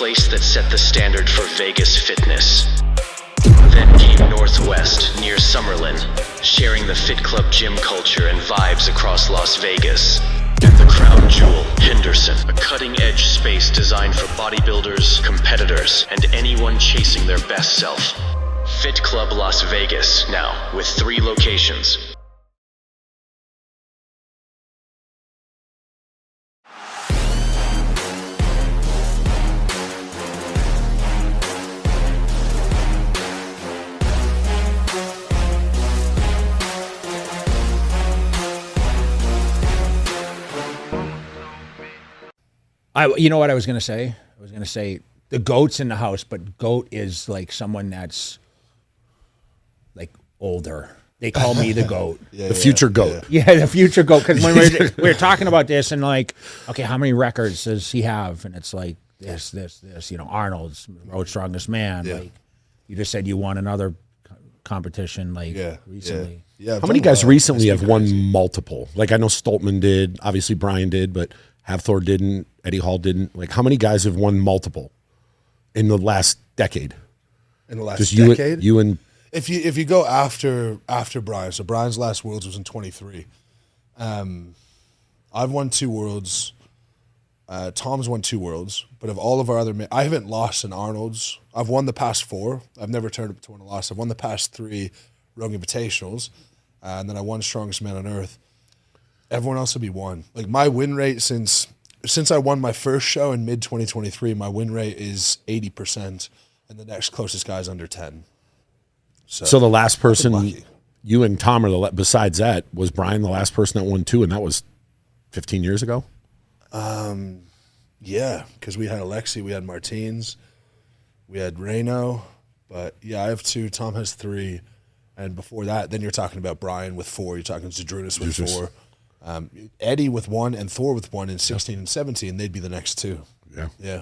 place that set the standard for Vegas fitness. Then came Northwest, near Summerlin, sharing the Fit Club gym culture and vibes across Las Vegas. And the crown jewel, Henderson, a cutting-edge space designed for bodybuilders, competitors, and anyone chasing their best self. Fit Club Las Vegas, now with 3 locations. You know what I was going to say? I was going to say the GOAT's in the house, but GOAT is like someone that's like older. They call me the GOAT. The future GOAT. Yeah, the future GOAT. Because when we were talking about this and like, okay, how many records does he have? And it's like this, you know, Arnold's World's Strongest Man. Yeah. Like you just said you won another competition like recently. Yeah. How many guys recently have won multiple? Like I know Stoltman did, obviously Brian did, but Havthor didn't, Eddie Hall didn't. Like how many guys have won multiple in the last decade? In the last just decade? You and if you go after Brian, so Brian's last Worlds was in 23. I've won 2 Worlds. Tom's won 2 Worlds, but of all of our other, I haven't lost in Arnold's. I've won the past 4. I've never turned up to win a loss. I've won the past 3 Rogue Invitationals, and then I won Strongest Man on Earth. Everyone else will be 1. Like my win rate since I won my first show in mid 2023, my win rate is 80%, and the next closest guy is under 10. So the last person, you and Tom are besides that, was Brian the last person that won 2, and that was 15 years ago? Yeah, because we had Alexi, we had Martins, we had Reno, but yeah, I have 2, Tom has 3, and before that, then you're talking about Brian with 4, you're talking Zadrunas with 4. Eddie with 1 and Thor with 1 in 16 and 17, they'd be the next 2. Yeah.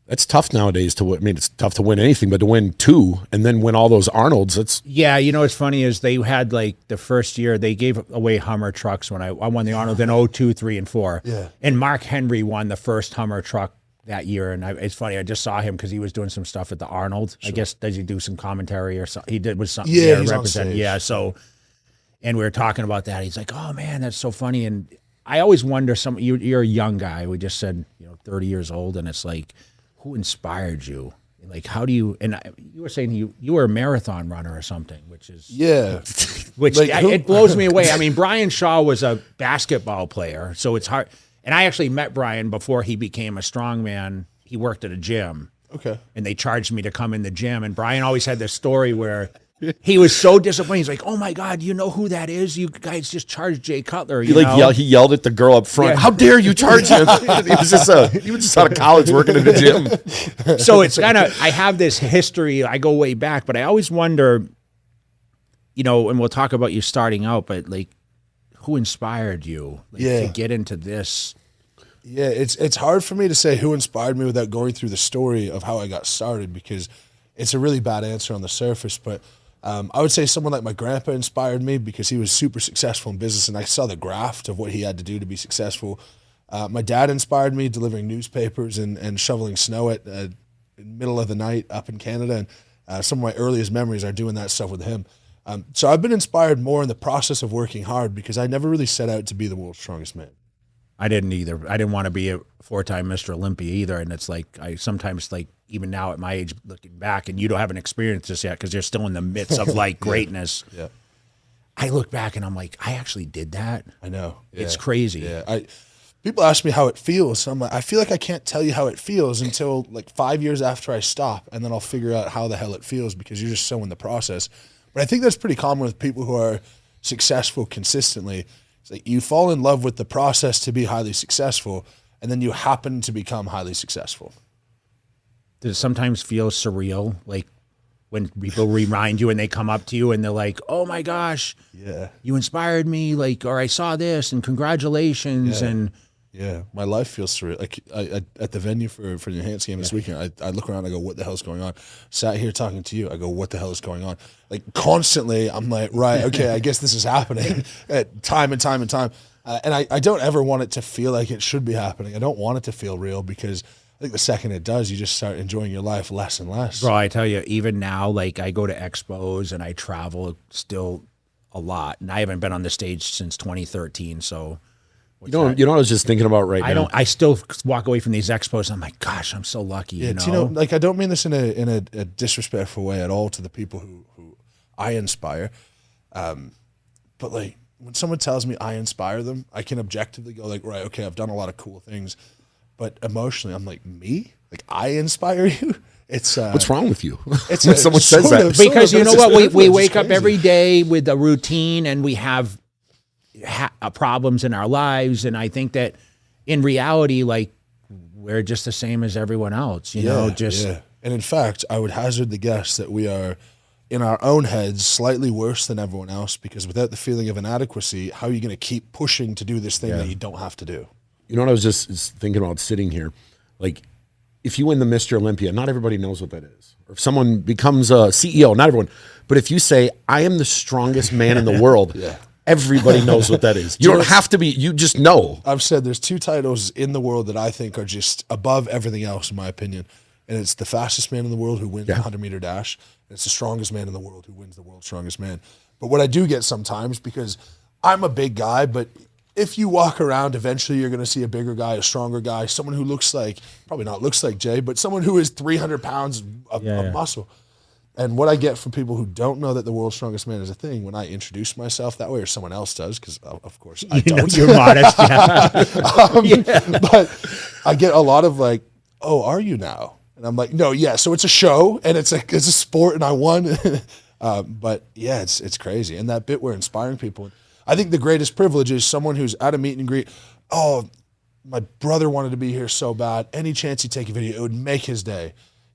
That's tough nowadays to win. I mean, it's tough to win anything, but to win 2 and then win all those Arnolds, that's... Yeah, you know what's funny is they had like the first year, they gave away Hummer trucks when I won the Arnold in 02, 3, and 4. Yeah. And Mark Henry won the first Hummer truck that year. And it's funny, I just saw him because he was doing some stuff at the Arnold. Sure. I guess, does he do some commentary or something? He did with something. Yeah, he's on stage. Yeah, so... And we were talking about that. He's like, "Oh man, that's so funny." And I always wonder, you're a young guy. We just said, 30 years old, and it's like, who inspired you? Like, how do you? And you were saying you were a marathon runner or something, which is it blows me away. I mean, Brian Shaw was a basketball player, so it's hard. And I actually met Brian before he became a strongman. He worked at a gym. Okay. And they charged me to come in the gym. And Brian always had this story where he was so disappointed. He's like, "Oh my God, you know who that is? You guys just charged Jay Cutler." He yelled at the girl up front. Yeah. "How dare you charge him?" he was just out of college working in the gym. So it's kind of, I have this history. I go way back, but I always wonder, and we'll talk about you starting out, but like, who inspired you to get into this? Yeah, it's hard for me to say who inspired me without going through the story of how I got started, because it's a really bad answer on the surface, but I would say someone like my grandpa inspired me because he was super successful in business, and I saw the graft of what he had to do to be successful. My dad inspired me delivering newspapers and shoveling snow in the middle of the night up in Canada, and some of my earliest memories are doing that stuff with him. So I've been inspired more in the process of working hard, because I never really set out to be the world's strongest man. I didn't either. I didn't want to be a 4-time Mr. Olympia either. And it's like, I sometimes like, even now at my age, looking back, and you haven't experienced this yet because you're still in the midst of like greatness. Yeah. I look back and I'm like, I actually did that. I know. Yeah. It's crazy. Yeah. People ask me how it feels. So I'm like, I feel like I can't tell you how it feels until like 5 years after I stop, and then I'll figure out how the hell it feels, because you're just so in the process. But I think that's pretty common with people who are successful consistently. It's like you fall in love with the process to be highly successful, and then you happen to become highly successful. Does it sometimes feel surreal, like when people remind you and they come up to you and they're like, "Oh my gosh, you inspired me," like, or "I saw this and congratulations." And my life feels surreal. Like at the venue for the Enhanced game this weekend, I look around, I go, "What the hell's going on?" Sat here talking to you, I go, "What the hell is going on?" Like constantly, I'm like, right, okay, I guess this is happening at time and time and time. And I don't ever want it to feel like it should be happening. I don't want it to feel real, because I think the second it does, you just start enjoying your life less and less. Bro, I tell you, even now, like I go to expos and I travel still a lot, and I haven't been on the stage since 2013. So, You know what I was just thinking about right now? I still walk away from these expos. And I'm like, gosh, I'm so lucky. Yeah, you know? like I don't mean this in a disrespectful way at all to the people who I inspire, but like when someone tells me I inspire them, I can objectively go like, right, okay, I've done a lot of cool things, but emotionally, I'm like, me, like I inspire you. It's What's wrong with you? It's When someone says that, Because you know what, we wake up crazy. every day with a routine, and we have problems in our lives, and I think that in reality, like we're just the same as everyone else. You know, just And in fact, I would hazard the guess that we are, in our own heads, slightly worse than everyone else, because without the feeling of inadequacy, how are you going to keep pushing to do this thing that you don't have to do? You know what I was just thinking about sitting here? Like, if you win the Mr. Olympia, not everybody knows what that is. Or if someone becomes a CEO, not everyone. But if you say, I am the strongest man in the world, everybody knows what that is. You don't have to be, you just know. I've said there's two titles in the world that I think are just above everything else, in my opinion. And it's the fastest man in the world who wins the 100-meter dash. And it's the strongest man in the world who wins the world's strongest man. But what I do get sometimes, because I'm a big guy, but if you walk around, eventually you're going to see a bigger guy, a stronger guy, someone who looks like, probably not looks like Jay, but someone who is 300 pounds of muscle. And what I get from people who don't know that the world's strongest man is a thing, when I introduce myself that way, or someone else does, because of course I don't. You're modest. But I get a lot of like, oh, are you now? And I'm like, no, yeah. So it's a show and it's a sport, and I won. But yeah, it's crazy. And that bit where inspiring people, I think the greatest privilege is someone who's at a meet and greet. Oh, my brother wanted to be here so bad. Any chance he'd take a video, it would make his day.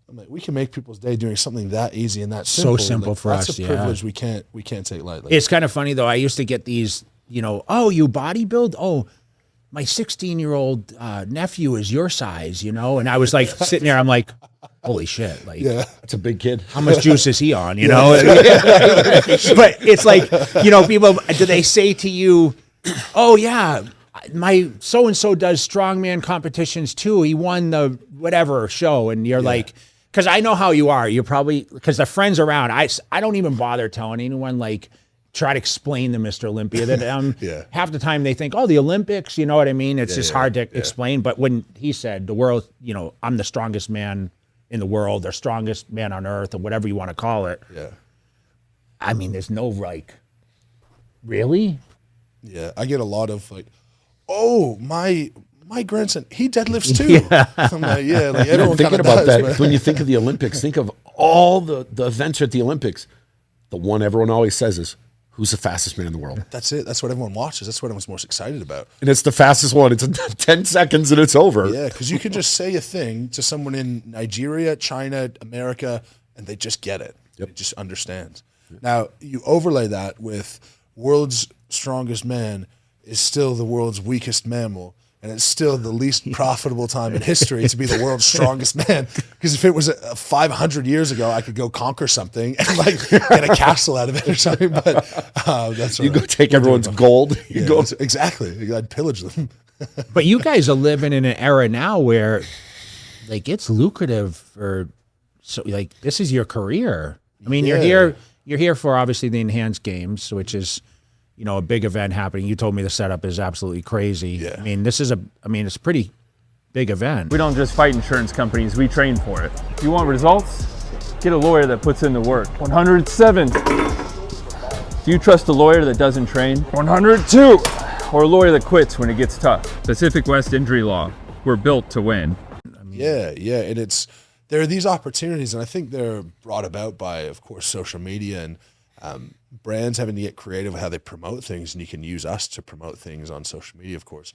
I'm like, we can make people's day doing something that easy and that simple. So simple for us. That's a privilege we can't take lightly. It's kind of funny though. I used to get these, you know, oh, you bodybuild? Oh, my 16-year-old nephew is your size, you know? And I was like sitting there, I'm like, holy shit. Like, That's a big kid. how much juice is he on, you know? But it's like, you know, people, do they say to you, oh yeah, my so-and-so does strongman competitions too. He won the whatever show. And you're like, because I know how you are. You're probably, because the friends around, I don't even bother telling anyone, like, try to explain to Mr. Olympia that half the time they think, oh, the Olympics, you know what I mean? It's just hard to explain. But when he said the world, you know, I'm the strongest man in the world, or strongest man on earth, or whatever you want to call it. Yeah. I mean, there's no like, really? Yeah. I get a lot of like, oh, my grandson, he deadlifts too. I'm like, yeah, like everyone Thinking kinda about does, that, man. when you think of the Olympics, think of all the events at the Olympics. The one everyone always says is, who's the fastest man in the world? That's it. That's what everyone watches. That's what everyone's most excited about. And it's the fastest one. It's 10 seconds and it's over. Yeah, because you can just say a thing to someone in Nigeria, China, America, and they just get it. They just understand. Now, you overlay that with world's strongest man is still the world's weakest mammal, and it's still the least profitable time in history to be the world's strongest man. Because if it was 500 years ago, I could go conquer something and like get a castle out of it or something. But that's You go take everyone's gold. You go. Exactly. I'd pillage them. But you guys are living in an era now where, like, it's lucrative for, so like, this is your career. I mean, you're here for obviously the Enhanced Games, which is, you know, a big event happening. You told me the setup is absolutely crazy. Yeah. I mean, it's a pretty big event. We don't just fight insurance companies, we train for it. If you want results, get a lawyer that puts in the work. 107. Do you trust a lawyer that doesn't train? 102. Or a lawyer that quits when it gets tough. Pacific West Injury Law. We're built to win. Yeah, and there are these opportunities, and I think they're brought about by, of course, social media and brands having to get creative with how they promote things, and you can use us to promote things on social media, of course.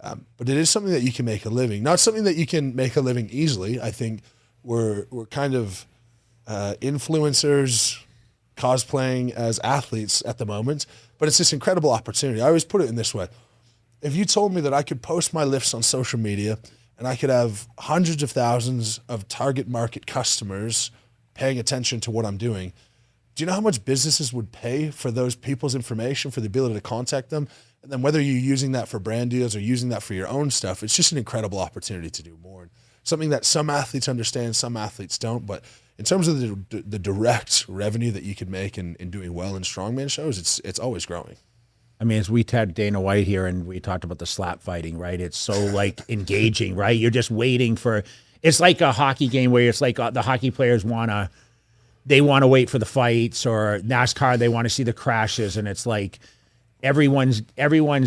But it is something that you can make a living, not something that you can make a living easily. I think we're kind of influencers cosplaying as athletes at the moment, but it's this incredible opportunity. I always put it in this way. If you told me that I could post my lifts on social media and I could have hundreds of thousands of target market customers paying attention to what I'm doing, do you know how much businesses would pay for those people's information, for the ability to contact them? And then whether you're using that for brand deals or using that for your own stuff, it's just an incredible opportunity to do more. something that some athletes understand, some athletes don't. But in terms of the direct revenue that you could make in doing well in strongman shows, it's always growing. I mean, as we had Dana White here and we talked about the slap fighting, right? It's so like engaging, right? You're just waiting for, it's like a hockey game where it's like the hockey players want to wait for the fights, or NASCAR, they want to see the crashes. And it's like, everyone's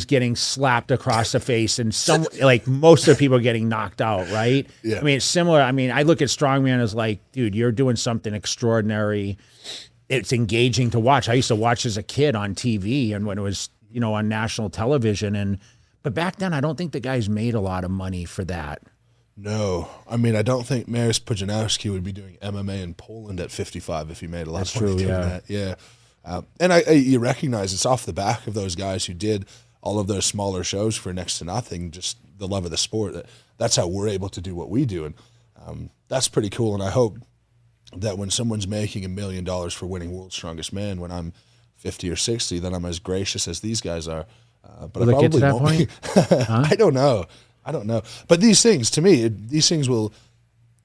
getting slapped across the face, and some like most of the people are getting knocked out, right? Yeah. I mean, it's similar. I mean, I look at strongman as like, dude, you're doing something extraordinary. It's engaging to watch. I used to watch as a kid on TV, and when it was, you know, on national television, but back then I don't think the guys made a lot of money for that. No, I mean, I don't think Mariusz Pudzianowski would be doing MMA in Poland at 55 if he made a lot of money doing that. Yeah. And you recognize it's off the back of those guys who did all of those smaller shows for next to nothing, just the love of the sport. That's how we're able to do what we do. And that's pretty cool. And I hope that when someone's making $1 million for winning World's Strongest Man, when I'm 50 or 60, then I'm as gracious as these guys are. But Will I it get to that probably won't be. Huh? I don't know. But these things, to me, these things will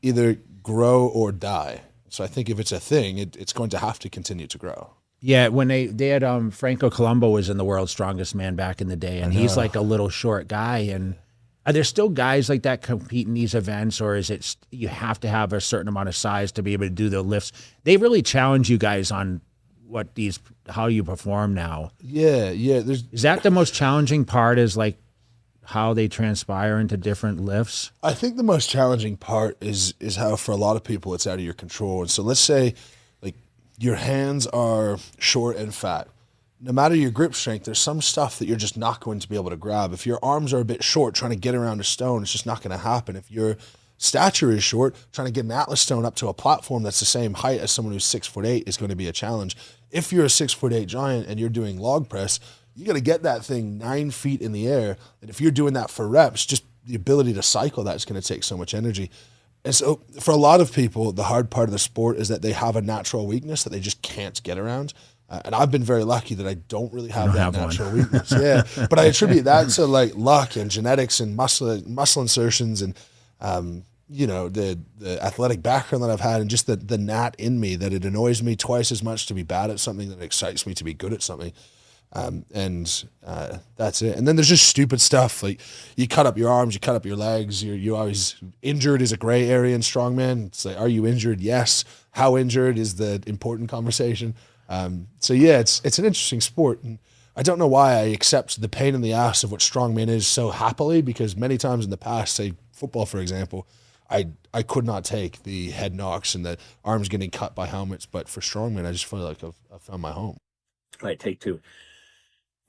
either grow or die. So I think if it's a thing, it's going to have to continue to grow. Yeah, when they had Franco Columbu was in the World's Strongest Man back in the day, and he's like a little short guy. And are there still guys like that compete in these events, or is it you have to have a certain amount of size to be able to do the lifts? They really challenge you guys on how you perform now. Yeah. Is that the most challenging part? Is like how they transpire into different lifts? I think the most challenging part is how for a lot of people it's out of your control. And so let's say like your hands are short and fat. No matter your grip strength, there's some stuff that you're just not going to be able to grab. If your arms are a bit short, trying to get around a stone, it's just not going to happen. If your stature is short, trying to get an Atlas stone up to a platform that's the same height as someone who's 6'8" is going to be a challenge. If you're a 6'8" giant and you're doing log press, you got to get that thing 9 feet in the air. And if you're doing that for reps, just the ability to cycle that is going to take so much energy. And so for a lot of people, the hard part of the sport is that they have a natural weakness that they just can't get around. And I've been very lucky that I don't really have that natural weakness. Yeah, but I attribute that to like luck and genetics and muscle insertions and the athletic background that I've had, and just the gnat in me, that it annoys me twice as much to be bad at something that excites me to be good at something. That's it. And then there's just stupid stuff like you cut up your arms, you cut up your legs. You always injured is a gray area in strongman. It's like, are you injured? Yes. How injured is the important conversation. So yeah, it's an interesting sport, and I don't know why I accept the pain in the ass of what strongman is so happily, because many times in the past, say football for example, I could not take the head knocks and the arms getting cut by helmets, but for strongman, I just feel like I've found my home. All right, take two.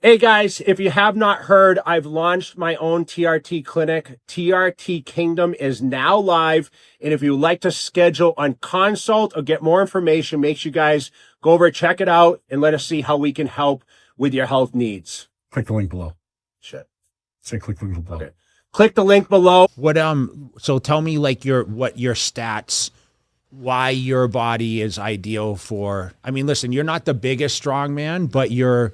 Hey guys, if you have not heard, I've launched my own TRT clinic. TRT Kingdom is now live. And if you'd like to schedule on consult or get more information, make sure you guys go over, check it out, and let us see how we can help with your health needs. Click the link below. Shit. Say click the link below. Okay. Click the link below. So tell me like what your stats, why your body is ideal for. I mean, listen, you're not the biggest strongman, but you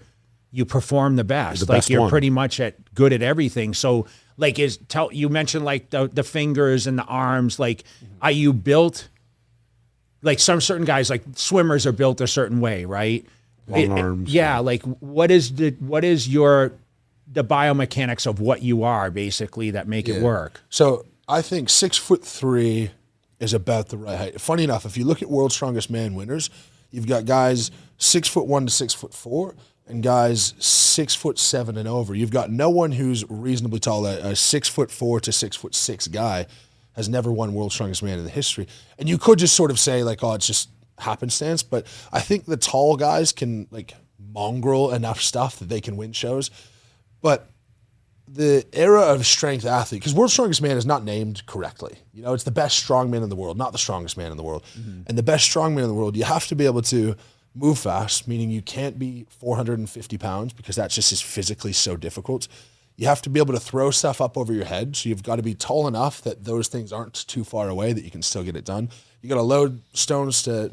perform the best. You're pretty much good at everything. So like you mentioned like the fingers and the arms, like are you built like some certain guys, like swimmers are built a certain way, right? Long arms. Yeah, like what is the biomechanics of what you are basically that make it work? So I think 6'3" is about the right height. Funny enough, if you look at World's Strongest Man winners, you've got guys 6'1" to 6'4", and guys 6'7" and over. You've got no one who's reasonably tall. A 6'4" to 6'6" guy has never won World's Strongest Man in the history. And you could just sort of say like, oh, it's just happenstance. But I think the tall guys can like mongrel enough stuff that they can win shows. But the era of strength athlete, because World's Strongest Man is not named correctly. You know, it's the best strongman in the world, not the strongest man in the world. Mm-hmm. And the best strongman in the world, you have to be able to move fast, meaning you can't be 450 pounds because that's just is physically so difficult. You have to be able to throw stuff up over your head. So you've got to be tall enough that those things aren't too far away that you can still get it done. You got to load stones to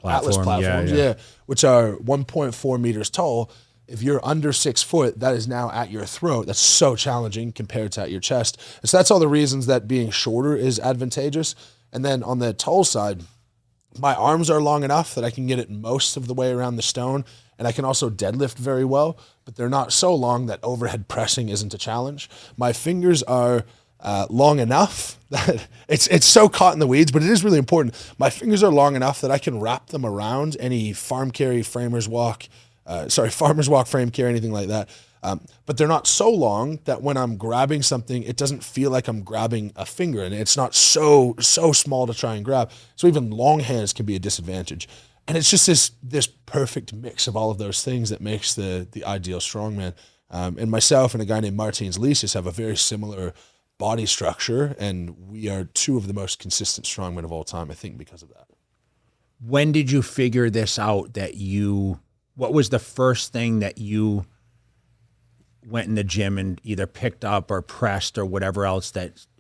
Atlas platforms, which are 1.4 meters tall. if you're under 6 foot, that is now at your throat. That's so challenging compared to at your chest. And so that's all the reasons that being shorter is advantageous. And then on the tall side, my arms are long enough that I can get it most of the way around the stone, and I can also deadlift very well, but they're not so long that overhead pressing isn't a challenge. My fingers are long enough that it's so caught in the weeds, but it is really important. My fingers are long enough that I can wrap them around any farm carry, farmer's walk, frame carry, anything like that. But they're not so long that when I'm grabbing something, it doesn't feel like I'm grabbing a finger, and it's not so small to try and grab. So even long hands can be a disadvantage. And it's just this perfect mix of all of those things that makes the ideal strongman. And myself and a guy named Martins Lisis have a very similar body structure, and we are two of the most consistent strongmen of all time, I think, because of that. When did you figure this out what was the first thing that you went in the gym and either picked up or pressed or whatever else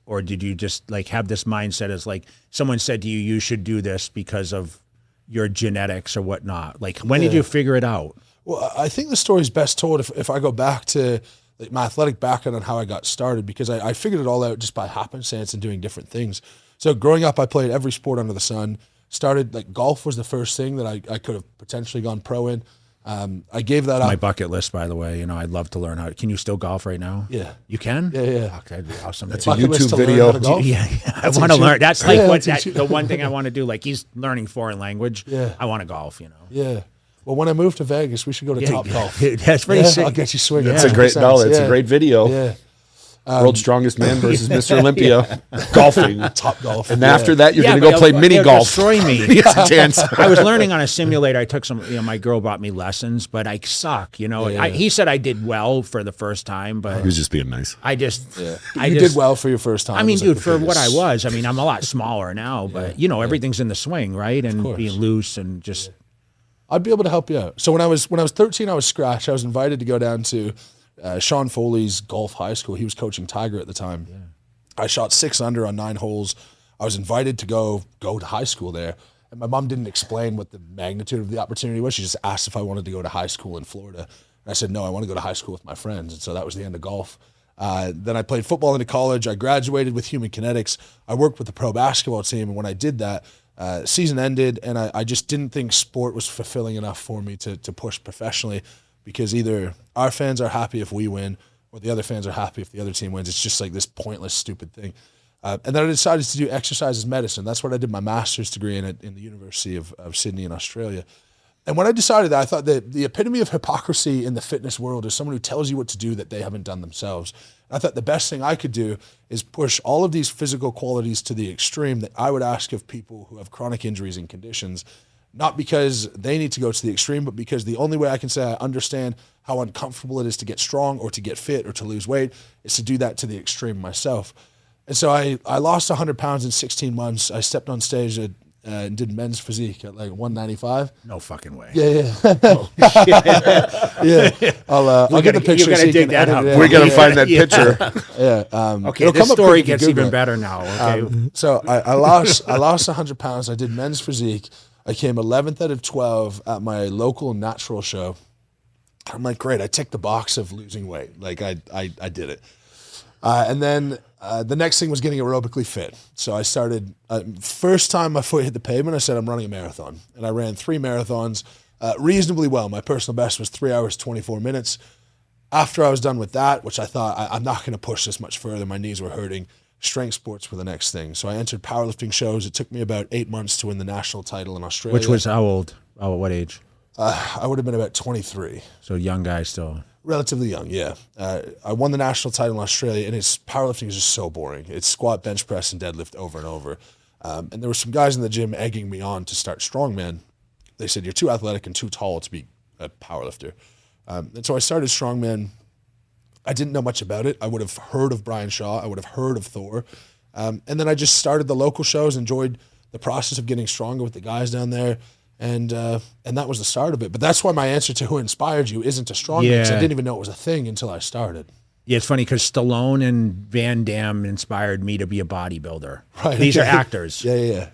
or did you just like have this mindset as like someone said to you, you should do this because of your genetics or whatnot? Like when did you figure it out? Well, I think the story's best told if I go back to like my athletic background and how I got started, because I figured it all out just by happenstance and doing different things. So growing up, I played every sport under the sun. Started like golf was the first thing that I could have potentially gone pro in. I gave that up. My bucket list, by the way, I'd love to learn how. Can you still golf right now? Yeah. You can? Yeah. Fuck, that'd be awesome. That's a YouTube video. Yeah. I want to learn. That's like the one thing I want to do. Like he's learning foreign language. Yeah. I want to golf, Yeah. Well, when I move to Vegas, we should go to Top Golf. That's pretty sick. I'll get you swinging. That's a great It's a great video. Yeah. World's Strongest Man versus Mr. Olympia golfing. Top golf. And after that, you're going to but go play mini it'll golf. Destroy me. He has a chance. I was learning on a simulator. I took some. My girl bought me lessons, but I suck. He said I did well for the first time, but He was just being nice. I just. You did well for your first time. I mean, was dude, like for what I was, I'm a lot smaller now, but everything's in the swing, right? And course. being loose and just. I'd be able to help you out. So when I was 13, I was scratch. I was invited to go down to Sean Foley's golf high school. He was coaching Tiger at the time. Yeah. I shot 6 under on 9 holes. I was invited to go to high school there. And my mom didn't explain what the magnitude of the opportunity was. She just asked if I wanted to go to high school in Florida. And I said, no, I want to go to high school with my friends. And so that was the end of golf. Then I played football into college. I graduated with human kinetics. I worked with the pro basketball team. And when I did that, season ended, and I just didn't think sport was fulfilling enough for me to push professionally, because either our fans are happy if we win or the other fans are happy if the other team wins. It's just like this pointless, stupid thing. And then I decided to do exercise as medicine. That's what I did my master's degree in the University of Sydney in Australia. And when I decided that, I thought that the epitome of hypocrisy in the fitness world is someone who tells you what to do that they haven't done themselves. And I thought the best thing I could do is push all of these physical qualities to the extreme that I would ask of people who have chronic injuries and conditions, not because they need to go to the extreme, but because the only way I can say I understand how uncomfortable it is to get strong or to get fit or to lose weight is to do that to the extreme myself. And so I lost 100 pounds in 16 months. I stepped on stage and did men's physique at like 195. No fucking way. Yeah. Yeah. I'll get the picture. You gotta dig that up. We're going to find that picture. Yeah. Okay, this story gets even better now. Okay. So I lost 100 pounds. I did men's physique. I came 11th out of 12 at my local natural show. I'm like, great. I ticked the box of losing weight. Like I did it. And then the next thing was getting aerobically fit. So I started, first time my foot hit the pavement, I said, I'm running a marathon. And I ran 3 marathons reasonably well. My personal best was 3 hours, 24 minutes. After I was done with that, which I thought, I'm not going to push this much further. My knees were hurting. Strength sports were the next thing. So I entered powerlifting shows. It took me about 8 months to win the national title in Australia. Which was how old? Oh, what age? I would have been about 23. So young guy still. Relatively young, yeah. I won the national title in Australia, and powerlifting is just so boring. It's squat, bench press, and deadlift over and over. And there were some guys in the gym egging me on to start strongman. They said, you're too athletic and too tall to be a powerlifter. And so I started strongman. I didn't know much about it. I would have heard of Brian Shaw. I would have heard of Thor. And then I just started the local shows, enjoyed the process of getting stronger with the guys down there. And that was the start of it. But that's why my answer to who inspired you isn't a strongman, because I didn't even know it was a thing until I started. Yeah, it's funny because Stallone and Van Damme inspired me to be a bodybuilder. Right. These are actors. Yeah.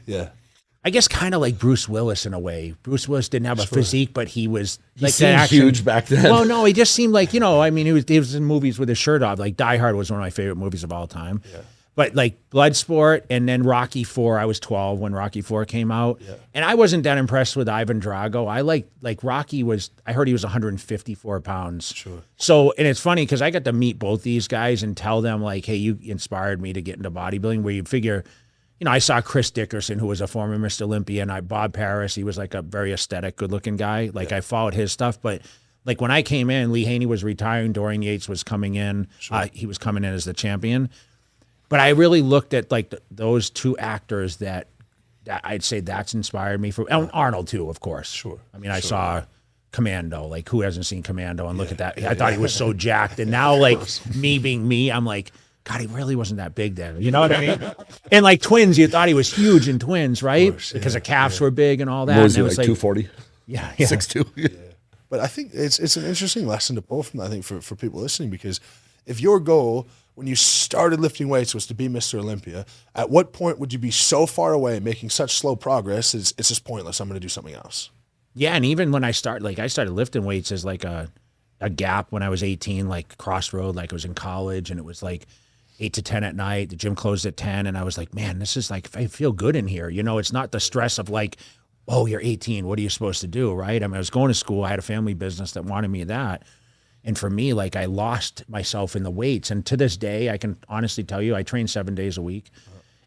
I guess kind of like Bruce Willis in a way. Bruce Willis didn't have a physique, but he was like seemed the action. huge back then. Well, no, he just seemed like, you know, I mean, he was in movies with his shirt off. Like Die Hard was one of my favorite movies of all time. Yeah. But like Bloodsport and then Rocky IV, I was 12 when Rocky IV came out. Yeah. And I wasn't that impressed with Ivan Drago. I like Rocky was, I heard he was 154 pounds. Sure. So, and it's funny because I got to meet both these guys and tell them like, hey, you inspired me to get into bodybuilding, where you figure, you know, I saw Chris Dickerson, who was a former Mr. Olympia, and Bob Paris, he was like a very aesthetic, good looking guy. Like I followed his stuff, but like when I came in, Lee Haney was retiring, Dorian Yates was coming in. Sure. He was coming in as the champion. But I really looked at like those two actors that I'd say that's inspired me for Arnold too, of course. Sure. I mean, I saw Commando. Like, who hasn't seen Commando? And look at that. I thought he was so jacked. And now, like me being me, I'm like, God, he really wasn't that big then. You know what I mean? And like Twins, you thought he was huge in Twins, right? Course, because the calves were big and all that. What was and he, it was like 240? Yeah. 6'2"? Yeah. But I think it's an interesting lesson to pull from that, I think, for people listening, because if your goal when you started lifting weights was to be Mr. Olympia, at what point would you be so far away and making such slow progress, it's just pointless, I'm going to do something else? Yeah, and even when I started lifting weights as like a gap when I was 18, like Crossroad, like I was in college, and it was like 8 to 10 at night. The gym closed at 10, and I was like, man, this is like, I feel good in here. You know, it's not the stress of like, oh, you're 18, what are you supposed to do, right? I mean, I was going to school, I had a family business that wanted me that. And for me, like I lost myself in the weights. And to this day, I can honestly tell you, I train 7 days a week.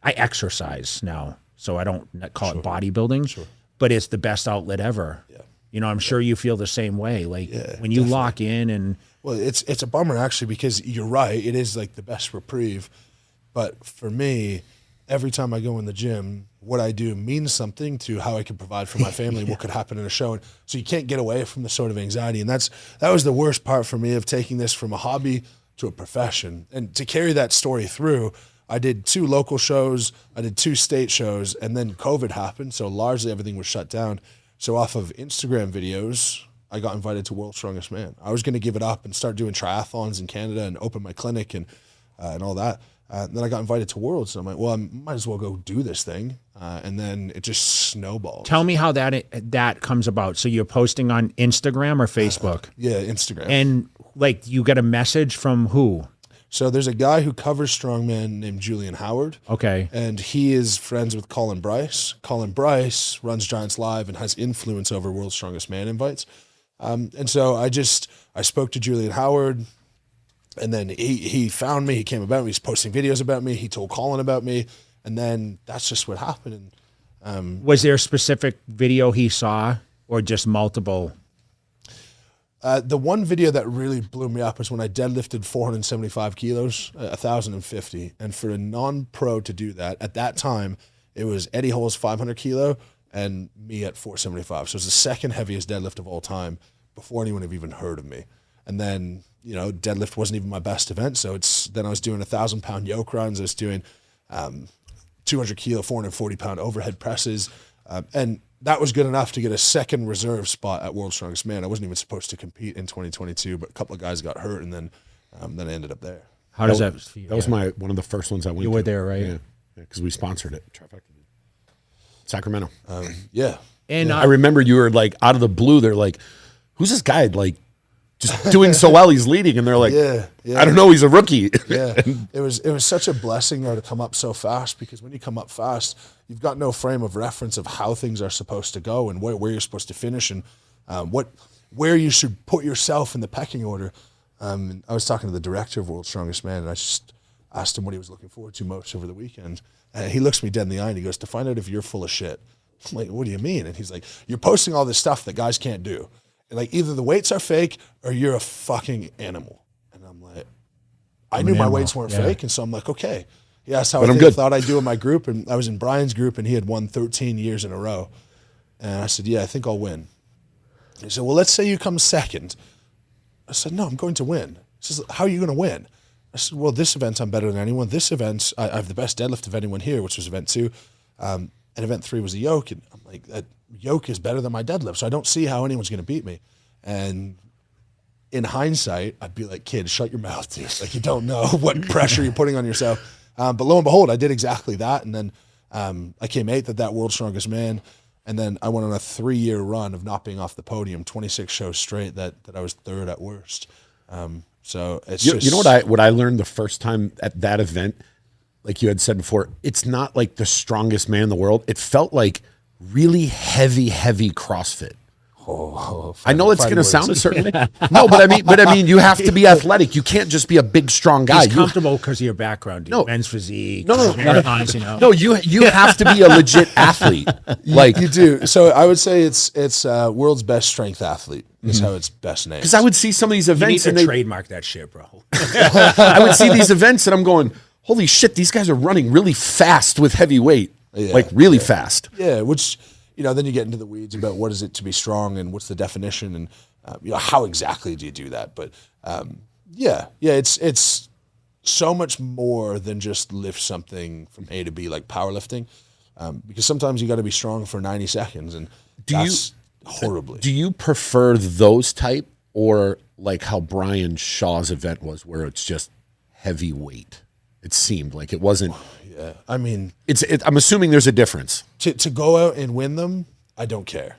I exercise now, so I don't call it bodybuilding, but it's the best outlet ever. Yeah. You know, I'm sure you feel the same way. Like when you lock in and... Well, it's a bummer actually, because you're right. It is like the best reprieve. But for me, every time I go in the gym, what I do means something to how I can provide for my family, what could happen in a show. And so you can't get away from the sort of anxiety. And that was the worst part for me of taking this from a hobby to a profession. And to carry that story through, I did 2 local shows, I did 2 state shows, and then COVID happened. So largely everything was shut down. So off of Instagram videos, I got invited to World's Strongest Man. I was going to give it up and start doing triathlons in Canada and open my clinic and all that. Then I got invited to Worlds, and I'm like, well, I might as well go do this thing. And then it just snowballed. Tell me how that comes about. So you're posting on Instagram or Facebook? Yeah, Instagram. And like you get a message from who? So there's a guy who covers strongman named Julian Howard. Okay. And he is friends with Colin Bryce. Colin Bryce runs Giants Live and has influence over World's Strongest Man invites. And so I spoke to Julian Howard, and then he found me. He came about me. He's posting videos about me. He told Colin about me. And then that's just what happened. And was there a specific video he saw or just multiple? The one video that really blew me up was when I deadlifted 475 kilos, 1,050. And for a non-pro to do that, at that time, it was Eddie Hole's 500 kilo and me at 475. So it was the second heaviest deadlift of all time before anyone had even heard of me. And then, you know, deadlift wasn't even my best event. So then I was doing 1,000-pound yoke runs. I was doing 200 kilo, 440 pound overhead presses. And that was good enough to get a second reserve spot at World's Strongest Man. I wasn't even supposed to compete in 2022, but a couple of guys got hurt, and then I ended up there. How does that feel? That was one of the first ones I went to. You were there, right? Yeah, because we sponsored it. Sacramento. Yeah. And I remember you were like, out of the blue, they're like, who's this guy? Like, just doing so well, he's leading. And they're like, I don't know, he's a rookie. Yeah. It was such a blessing though to come up so fast, because when you come up fast, you've got no frame of reference of how things are supposed to go and where you're supposed to finish and where you should put yourself in the pecking order. I was talking to the director of World's Strongest Man, and I just asked him what he was looking forward to most over the weekend. And he looks me dead in the eye and he goes, to find out if you're full of shit. I'm like, what do you mean? And he's like, you're posting all this stuff that guys can't do. And like, either the weights are fake or you're a fucking animal. And I'm like, I knew my weights weren't fake. And so I'm like, okay. He asked how I thought I'd do in my group. And I was in Brian's group and he had won 13 years in a row. And I said, yeah, I think I'll win. He said, well, let's say you come second. I said, no, I'm going to win. He says, how are you going to win? I said, well, this event I'm better than anyone. This event, I have the best deadlift of anyone here, which was event 2. And event 3 was a yoke. And I'm like, that yoke is better than my deadlift. So I don't see how anyone's going to beat me. And in hindsight, I'd be like, kid, shut your mouth, dude. Like, you don't know what pressure you're putting on yourself. But lo and behold, I did exactly that. And then I came 8th at that World's Strongest Man. And then I went on a 3-year run of not being off the podium, 26 shows straight that I was 3rd at worst. So it's just, you know what I learned the first time at that event, like you had said before, it's not like the strongest man in the world. It felt like really heavy CrossFit. I know it's going to sound a certain way. No, but I mean, you have to be athletic. You can't just be a big, strong guy. He's comfortable because of your background, dude. No. Men's physique. No. Marathons, you know. No, you have to be a legit athlete. Like you do. So I would say it's world's best strength athlete is how it's best named. because I would see some of these You need events to and trademark that shit, bro. I would see these events and I'm going, holy shit, these guys are running really fast with heavy weight, like really fast. Yeah, which, then you get into the weeds about what is it to be strong and what's the definition and, how exactly do you do that? But it's so much more than just lift something from A to B like powerlifting, because sometimes you got to be strong for 90 seconds and that's horribly. Do you prefer those type or like how Brian Shaw's event was where it's just heavy weight? It seemed like it wasn't. Yeah, I mean, I'm assuming there's a difference. To go out and win them, I don't care.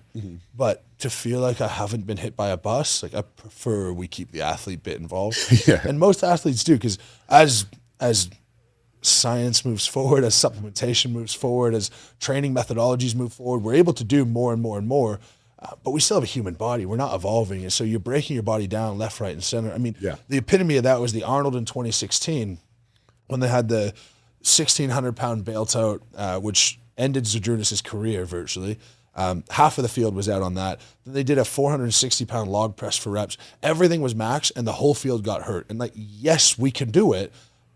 But to feel like I haven't been hit by a bus, like I prefer we keep the athlete bit involved. Yeah. And most athletes do, because as science moves forward, as supplementation moves forward, as training methodologies move forward, we're able to do more and more and more. But we still have a human body. We're not evolving. And so you're breaking your body down left, right, and center. I mean, the epitome of that was the Arnold in 2016 when they had the 1,600-pound belt out, which ended Zydrunas' career virtually. Half of the field was out on that. Then they did a 460-pound log press for reps. Everything was max, and the whole field got hurt. And yes, we can do it,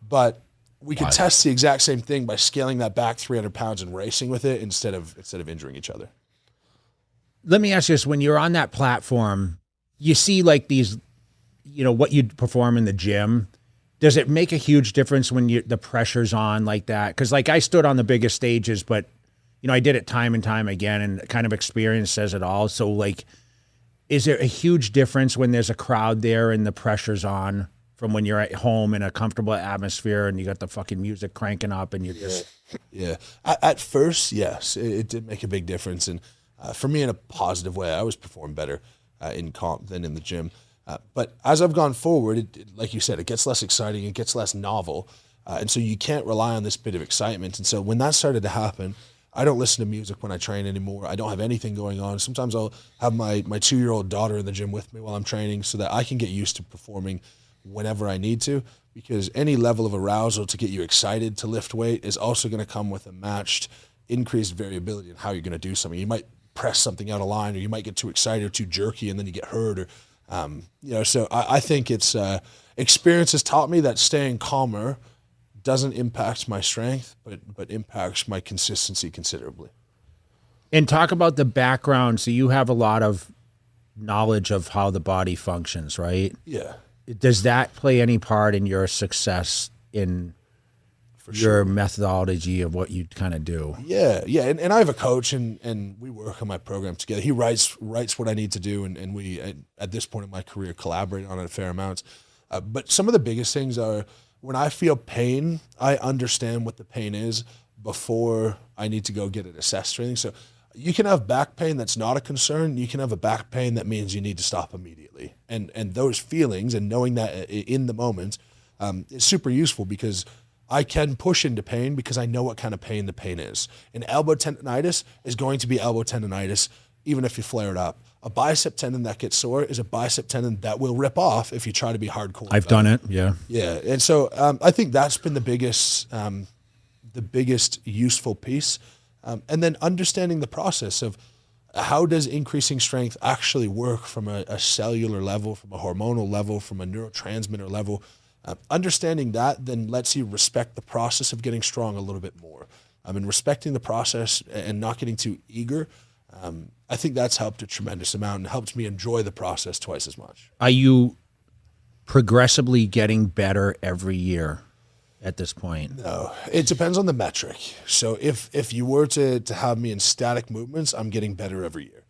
but we could test the exact same thing by scaling that back 300 pounds and racing with it instead of injuring each other. Let me ask you this: when you're on that platform, you see like these, what you perform in the gym. Does it make a huge difference when the pressure's on like that? Because I stood on the biggest stages, but I did it time and time again, and kind of experience says it all. So is there a huge difference when there's a crowd there and the pressure's on from when you're at home in a comfortable atmosphere and you got the fucking music cranking up and you're just... Yeah. At first, yes, it did make a big difference. And for me, in a positive way, I always perform better in comp than in the gym. But as I've gone forward, like you said, it gets less exciting, it gets less novel. And so you can't rely on this bit of excitement. And so when that started to happen, I don't listen to music when I train anymore. I don't have anything going on. Sometimes I'll have my 2-year-old daughter in the gym with me while I'm training so that I can get used to performing whenever I need to, because any level of arousal to get you excited to lift weight is also going to come with a matched increased variability in how you're going to do something. You might press something out of line, or you might get too excited or too jerky and then you get hurt, or so I think it's experience has taught me that staying calmer doesn't impact my strength, but impacts my consistency considerably. And talk about the background. So you have a lot of knowledge of how the body functions, right? Yeah. Does that play any part in your success in your methodology of what you kind of do? Yeah. And I have a coach, and we work on my program together. He writes what I need to do, and we, at this point in my career, collaborate on it a fair amount. But some of the biggest things are, when I feel pain, I understand what the pain is before I need to go get it assessed or anything. So you can have back pain that's not a concern. You can have a back pain that means you need to stop immediately. And those feelings and knowing that in the moment is super useful, because I can push into pain because I know what kind of pain the pain is. An elbow tendonitis is going to be elbow tendonitis even if you flare it up. A bicep tendon that gets sore is a bicep tendon that will rip off if you try to be hardcore. I've done it, yeah. Yeah, and so I think that's been the biggest useful piece. And then understanding the process of how does increasing strength actually work from a cellular level, from a hormonal level, from a neurotransmitter level. Understanding that then lets you respect the process of getting strong a little bit more. And respecting the process and not getting too eager, I think that's helped a tremendous amount and helped me enjoy the process twice as much. Are you progressively getting better every year at this point? No, it depends on the metric. So if you were to have me in static movements, I'm getting better every year.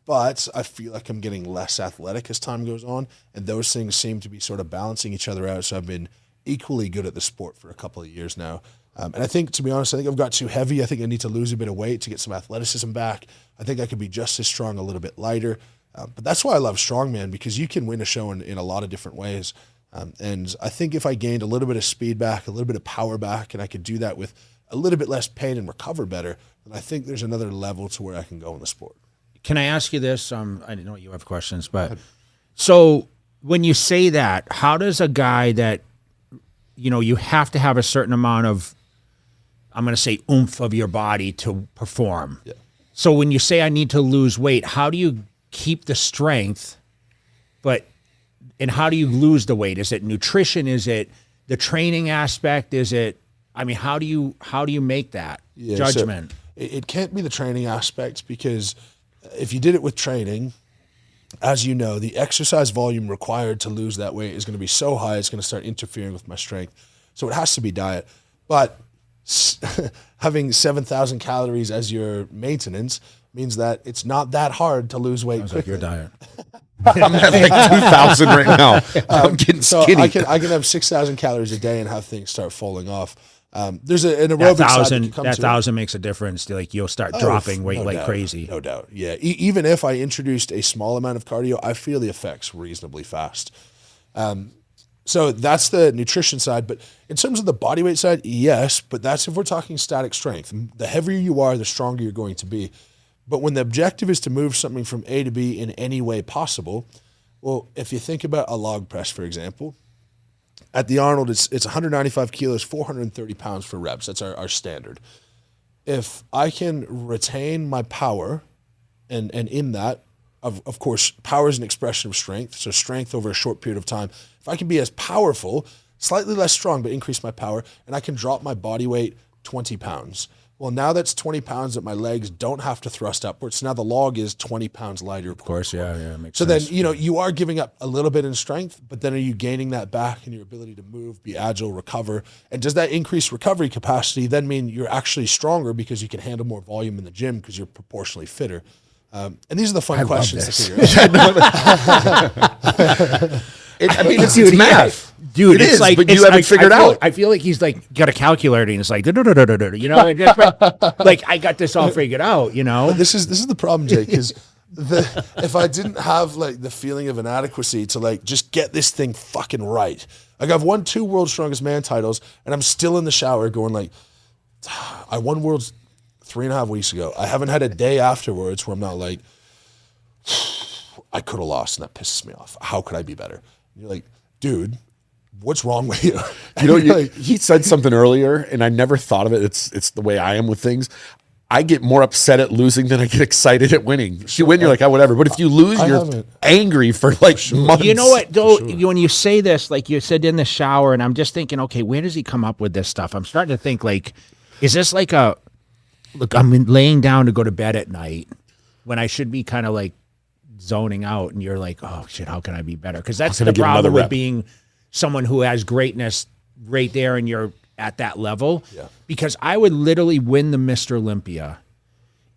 But I feel like I'm getting less athletic as time goes on, and those things seem to be sort of balancing each other out. So I've been equally good at the sport for a couple of years now. And I think, to be honest, I think I've got too heavy. I think I need to lose a bit of weight to get some athleticism back. I think I could be just as strong, a little bit lighter. But that's why I love strongman, because you can win a show in a lot of different ways. And I think if I gained a little bit of speed back, a little bit of power back, and I could do that with a little bit less pain and recover better, then I think there's another level to where I can go in the sport. Can I ask you this? I know you have questions, but so when you say that, how does a guy that, you have to have a certain amount of, I'm going to say, oomph of your body to perform. Yeah. So when you say I need to lose weight, how do you keep the strength, and how do you lose the weight? Is it nutrition? Is it the training aspect? Is it, how do you make that judgment? So it can't be the training aspect, because if you did it with training, as you know, the exercise volume required to lose that weight is going to be so high, it's going to start interfering with my strength. So it has to be diet. But having 7,000 calories as your maintenance means that it's not that hard to lose weight quickly. Like your diet. I'm at like 2,000 right now. I'm getting skinny. I can have 6,000 calories a day and have things start falling off. There's an aerobic side that 1,000 makes a difference. Like you'll start dropping weight like crazy. No doubt. Yeah. Even if I introduced a small amount of cardio, I feel the effects reasonably fast. So that's the nutrition side. But in terms of the body weight side, yes, but that's if we're talking static strength. The heavier you are, the stronger you're going to be. But when the objective is to move something from A to B in any way possible, well, if you think about a log press, for example, at the Arnold, it's 195 kilos, 430 pounds for reps. That's our standard. If I can retain my power, and in that, of course, power is an expression of strength, so strength over a short period of time. If I can be as powerful, slightly less strong, but increase my power, and I can drop my body weight 20 pounds. Well, now that's 20 pounds that my legs don't have to thrust upwards. So now the log is 20 pounds lighter. Of course, yeah, makes so sense. then, you are giving up a little bit in strength, but then are you gaining that back in your ability to move, be agile, recover? And does that increase recovery capacity then mean you're actually stronger because you can handle more volume in the gym because you're proportionally fitter? And these are the fun questions to figure out. It's math. Dude, It it's is, like but you haven't figured out. I feel like he's like got a calculator and it's like, like I got this all figured out, But this is the problem, Jake, because if I didn't have like the feeling of inadequacy to like just get this thing fucking right, like I've won 2 World's Strongest Man titles and I'm still in the shower going like, I won World's 3.5 weeks ago. I haven't had a day afterwards where I'm not like, I could have lost and that pisses me off. How could I be better? And you're like, dude, what's wrong with you? He said something earlier, and I never thought of it. It's the way I am with things. I get more upset at losing than I get excited at winning. If you win, you're like, oh, whatever. But if you lose, you're angry for like months. You know what, though? When you say this, like you said in the shower, and I'm just thinking, okay, where does he come up with this stuff? I'm starting to think, like, is this like look, I'm laying down to go to bed at night when I should be kind of like zoning out, and you're like, oh, shit, how can I be better? Because that's the problem with being someone who has greatness right there and you're at that level. Yeah. Because I would literally win the Mr. Olympia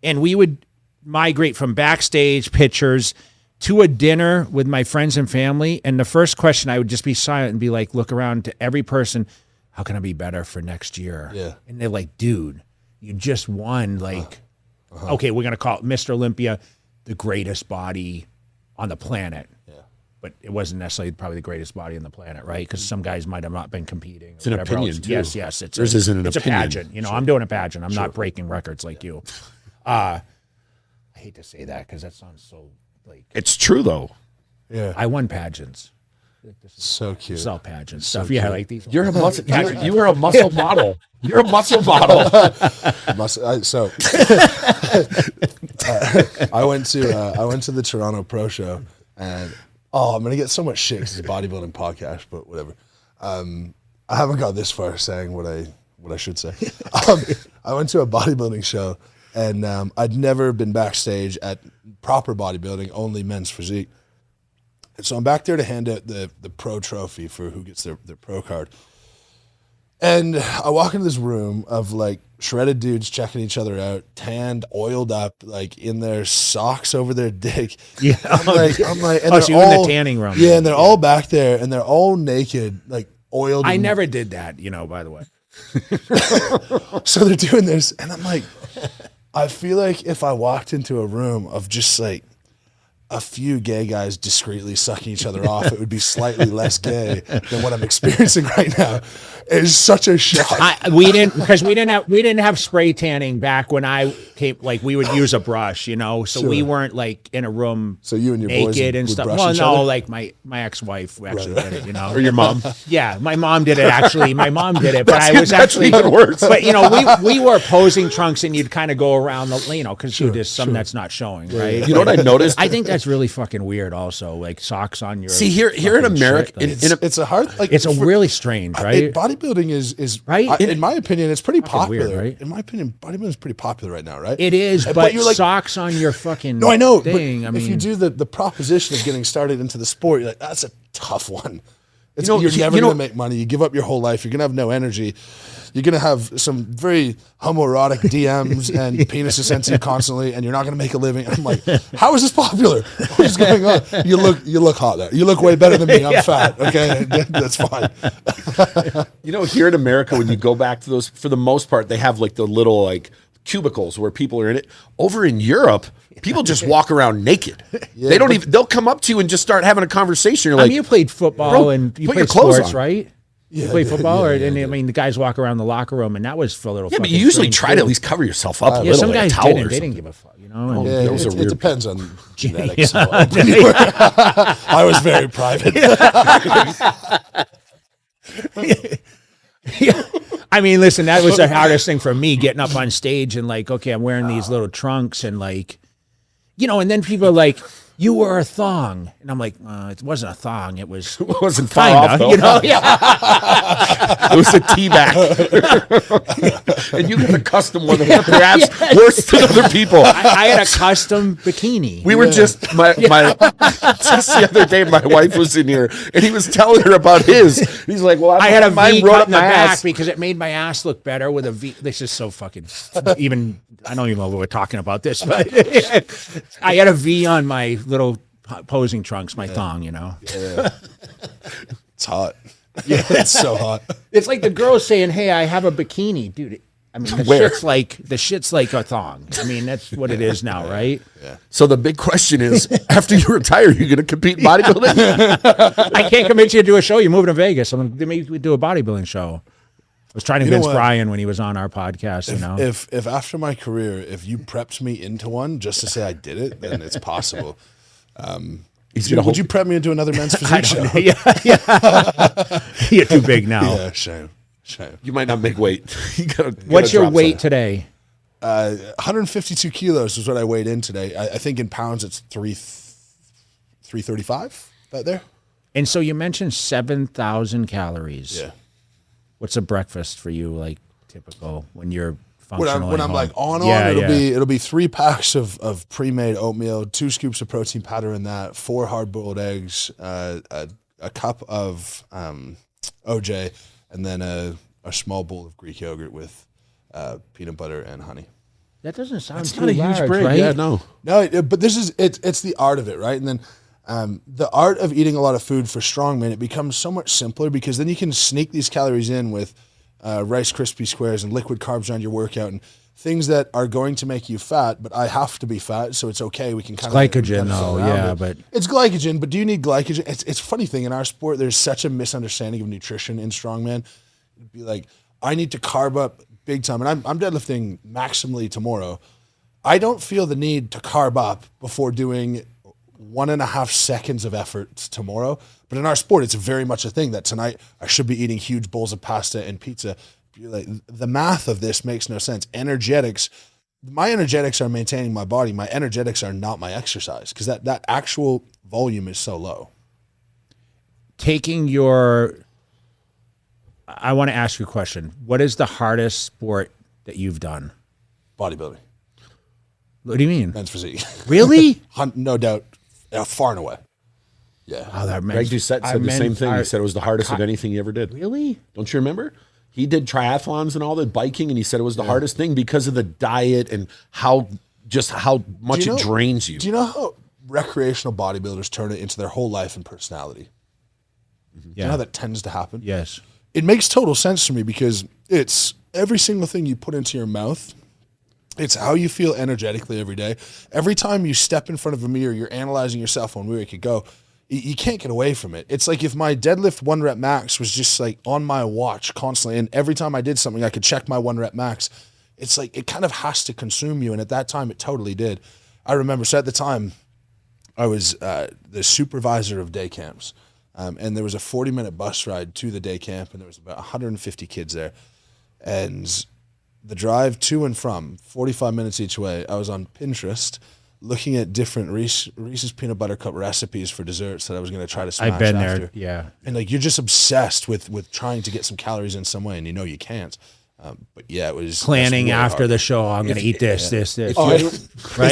and we would migrate from backstage pictures to a dinner with my friends and family. And the first question, I would just be silent and be like, look around to every person, how can I be better for next year? Yeah. And they're like, dude, you just won. Like, okay, we're going to call it Mr. Olympia, the greatest body on the planet. But it wasn't necessarily probably the greatest body on the planet, right? Because some guys might have not been competing. It's an opinion, too. Yes, it's isn't an it's opinion. a pageant. I'm doing a pageant. I'm not breaking records like you. I hate to say that because that sounds so like. It's true though. Yeah, I won pageants. So cute. Sell pageants stuff. Yeah, like these. You're a muscle. You are a muscle model. You're a muscle model. I went to the Toronto Pro Show, and I'm gonna get so much shit because it's a bodybuilding podcast, but whatever. I haven't got this far saying what I should say. I went to a bodybuilding show, and I'd never been backstage at proper bodybuilding, only men's physique. And so I'm back there to hand out the pro trophy for who gets their pro card. And I walk into this room of like shredded dudes checking each other out, tanned, oiled up, like in their socks over their dick. Yeah. I'm like, and so you're in the tanning room. Yeah, and they're all back there and they're all naked, like oiled. I never did that, by the way. So they're doing this, and I'm like, I feel like if I walked into a room of just like a few gay guys discreetly sucking each other off, it would be slightly less gay than what I'm experiencing right now. It's such a shock. We didn't have spray tanning back when I came. Like we would use a brush, you know, so we weren't like in a room. So you and your boys naked and would stuff. brush Well, each no, other? like my ex-wife actually did it, you know, Or your mom. Yeah, my mom did it actually. My mom did it, but I was That's actually even worse. But you know, we wore posing trunks, and you'd kind of go around the, you know, because there's some that's not showing, right? You know what I noticed? I think that's really fucking weird. Also, like socks on your See, here in fucking America, shirt, like- It's a hard, like, it's a really strange, right? Bodybuilding is Right? in my opinion, it's pretty popular. weird, right? In my opinion, bodybuilding is pretty popular right now, right? It is, But but you're like- socks on your fucking No, I know. thing. But I mean, if you do the proposition of getting started into the sport, you're like, that's a tough one. It's, You know, you're you never know- going to make money. You give up your whole life. You're going to have no energy. You're going to have some very homoerotic DMs and penises sent to you constantly, and you're not going to make a living. I'm like, how is this popular? What is going on? You look hot there. You look way better than me. I'm fat. Okay, that's fine. You know, here in America, when you go back to those, for the most part, they have like the little like cubicles where people are in it. Over in Europe, people just walk around naked. They don't even. They'll come up to you and just start having a conversation. You're I like, mean, you played football Bro, and you put your played clothes sports, on. right? You play football, I mean, the guys walk around the locker room, and that was for a little. yeah, but fucking you usually strange try to too. at least cover yourself up a Yeah, little. some with a guys towel or didn't. They something. didn't give a fuck, you know. Yeah, those are it weird. depends on genetics. How open you were. I was very private. I mean, listen, that was the hardest thing for me, getting up on stage and like, okay, I'm wearing these little trunks and like, you know, and then people are like, you were a thong, and I'm like, it wasn't a thong, it was It wasn't far off, kinda, though. you know, yeah. It was a tea bag. And you got a custom one that perhaps worse than other people. I had a custom bikini. We were just my just the other day. My wife was in here, and he was telling her about his. He's like, "Well, I had a mine V rode cut up in the my back ass." because it made my ass look better with a V. This is so fucking even. I don't even know what we're talking about this, but I had a V on my little posing trunks, my thong. You know, It's hot. Yeah, it's so hot. it's like the girls saying, "Hey, I have a bikini, dude." I mean, Where? the shit's like a thong. I mean, that's what it is now, right? So the big question is, after you retire, you're going to compete in bodybuilding? I can't convince you to do a show. You're moving to Vegas. Maybe we do a bodybuilding show. I was trying to You know convince what? Brian when he was on our podcast. You know, If after my career, if you prepped me into one just to say I did it, then it's possible. Would you prep me into another men's physique show? yeah. You're too big now. Yeah, shame. You might not make weight. What's your weight today? 152 kilos is what I weighed in today. I think in pounds it's 335. About there. And so you mentioned 7,000 calories. Yeah. What's a breakfast for you, like typical when you're When functional? I'm at like home? on, it'll be 3 packs of pre-made oatmeal, 2 scoops of protein powder in that, 4 hard-boiled eggs, a cup of OJ, and then a small bowl of Greek yogurt with peanut butter and honey. That doesn't sound It's too not a huge large, break. right? Yeah, no. No, but it's the art of it, right? And then the art of eating a lot of food for strongmen, it becomes so much simpler because then you can sneak these calories in with Rice Krispie squares and liquid carbs on your workout and things that are going to make you fat, but I have to be fat, so it's okay. We can kind Glycogen, though, yeah, but it's glycogen. But do you need glycogen? It's a funny thing in our sport. There's such a misunderstanding of nutrition in strongman. It'd be like, I need to carb up big time, and I'm deadlifting maximally tomorrow. I don't feel the need to carb up before doing 1.5 seconds of effort tomorrow. But in our sport, it's very much a thing that tonight I should be eating huge bowls of pasta and pizza. Like, the math of this makes no sense. Energetics, my energetics are maintaining my body. My energetics are not my exercise because that actual volume is so low. I want to ask you a question. What is the hardest sport that you've done? Bodybuilding, What do you mean? men's physique. Really? No doubt, far and away. Yeah. Oh, that Greg Doucette said the same thing. He said it was the hardest of anything he ever did. Really? Don't you remember? He did triathlons and all the biking, and he said it was the hardest thing because of the diet and how much it drains you. Do you know how recreational bodybuilders turn it into their whole life and personality? Do you know how that tends to happen? Yes. it makes total sense to me because it's every single thing you put into your mouth. It's how you feel energetically every day. Every time you step in front of a mirror, you're analyzing yourself on where you could go. You can't get away from it. It's like if my deadlift 1 rep max was just like on my watch constantly, and every time I did something, I could check my 1 rep max. It's like it kind of has to consume you, and at that time, it totally did. I remember, so at the time, I was the supervisor of day camps, and there was a 40-minute bus ride to the day camp, and there was about 150 kids there, and the drive to and from, 45 minutes each way, I was on Pinterest looking at different Reese's peanut butter cup recipes for desserts that I was going to try to smash I've been after. there, yeah. And like you're just obsessed with trying to get some calories in some way, and you know you can't. But yeah, it was Planning that's really after hard. the show, I'm going to eat this. Oh, Right?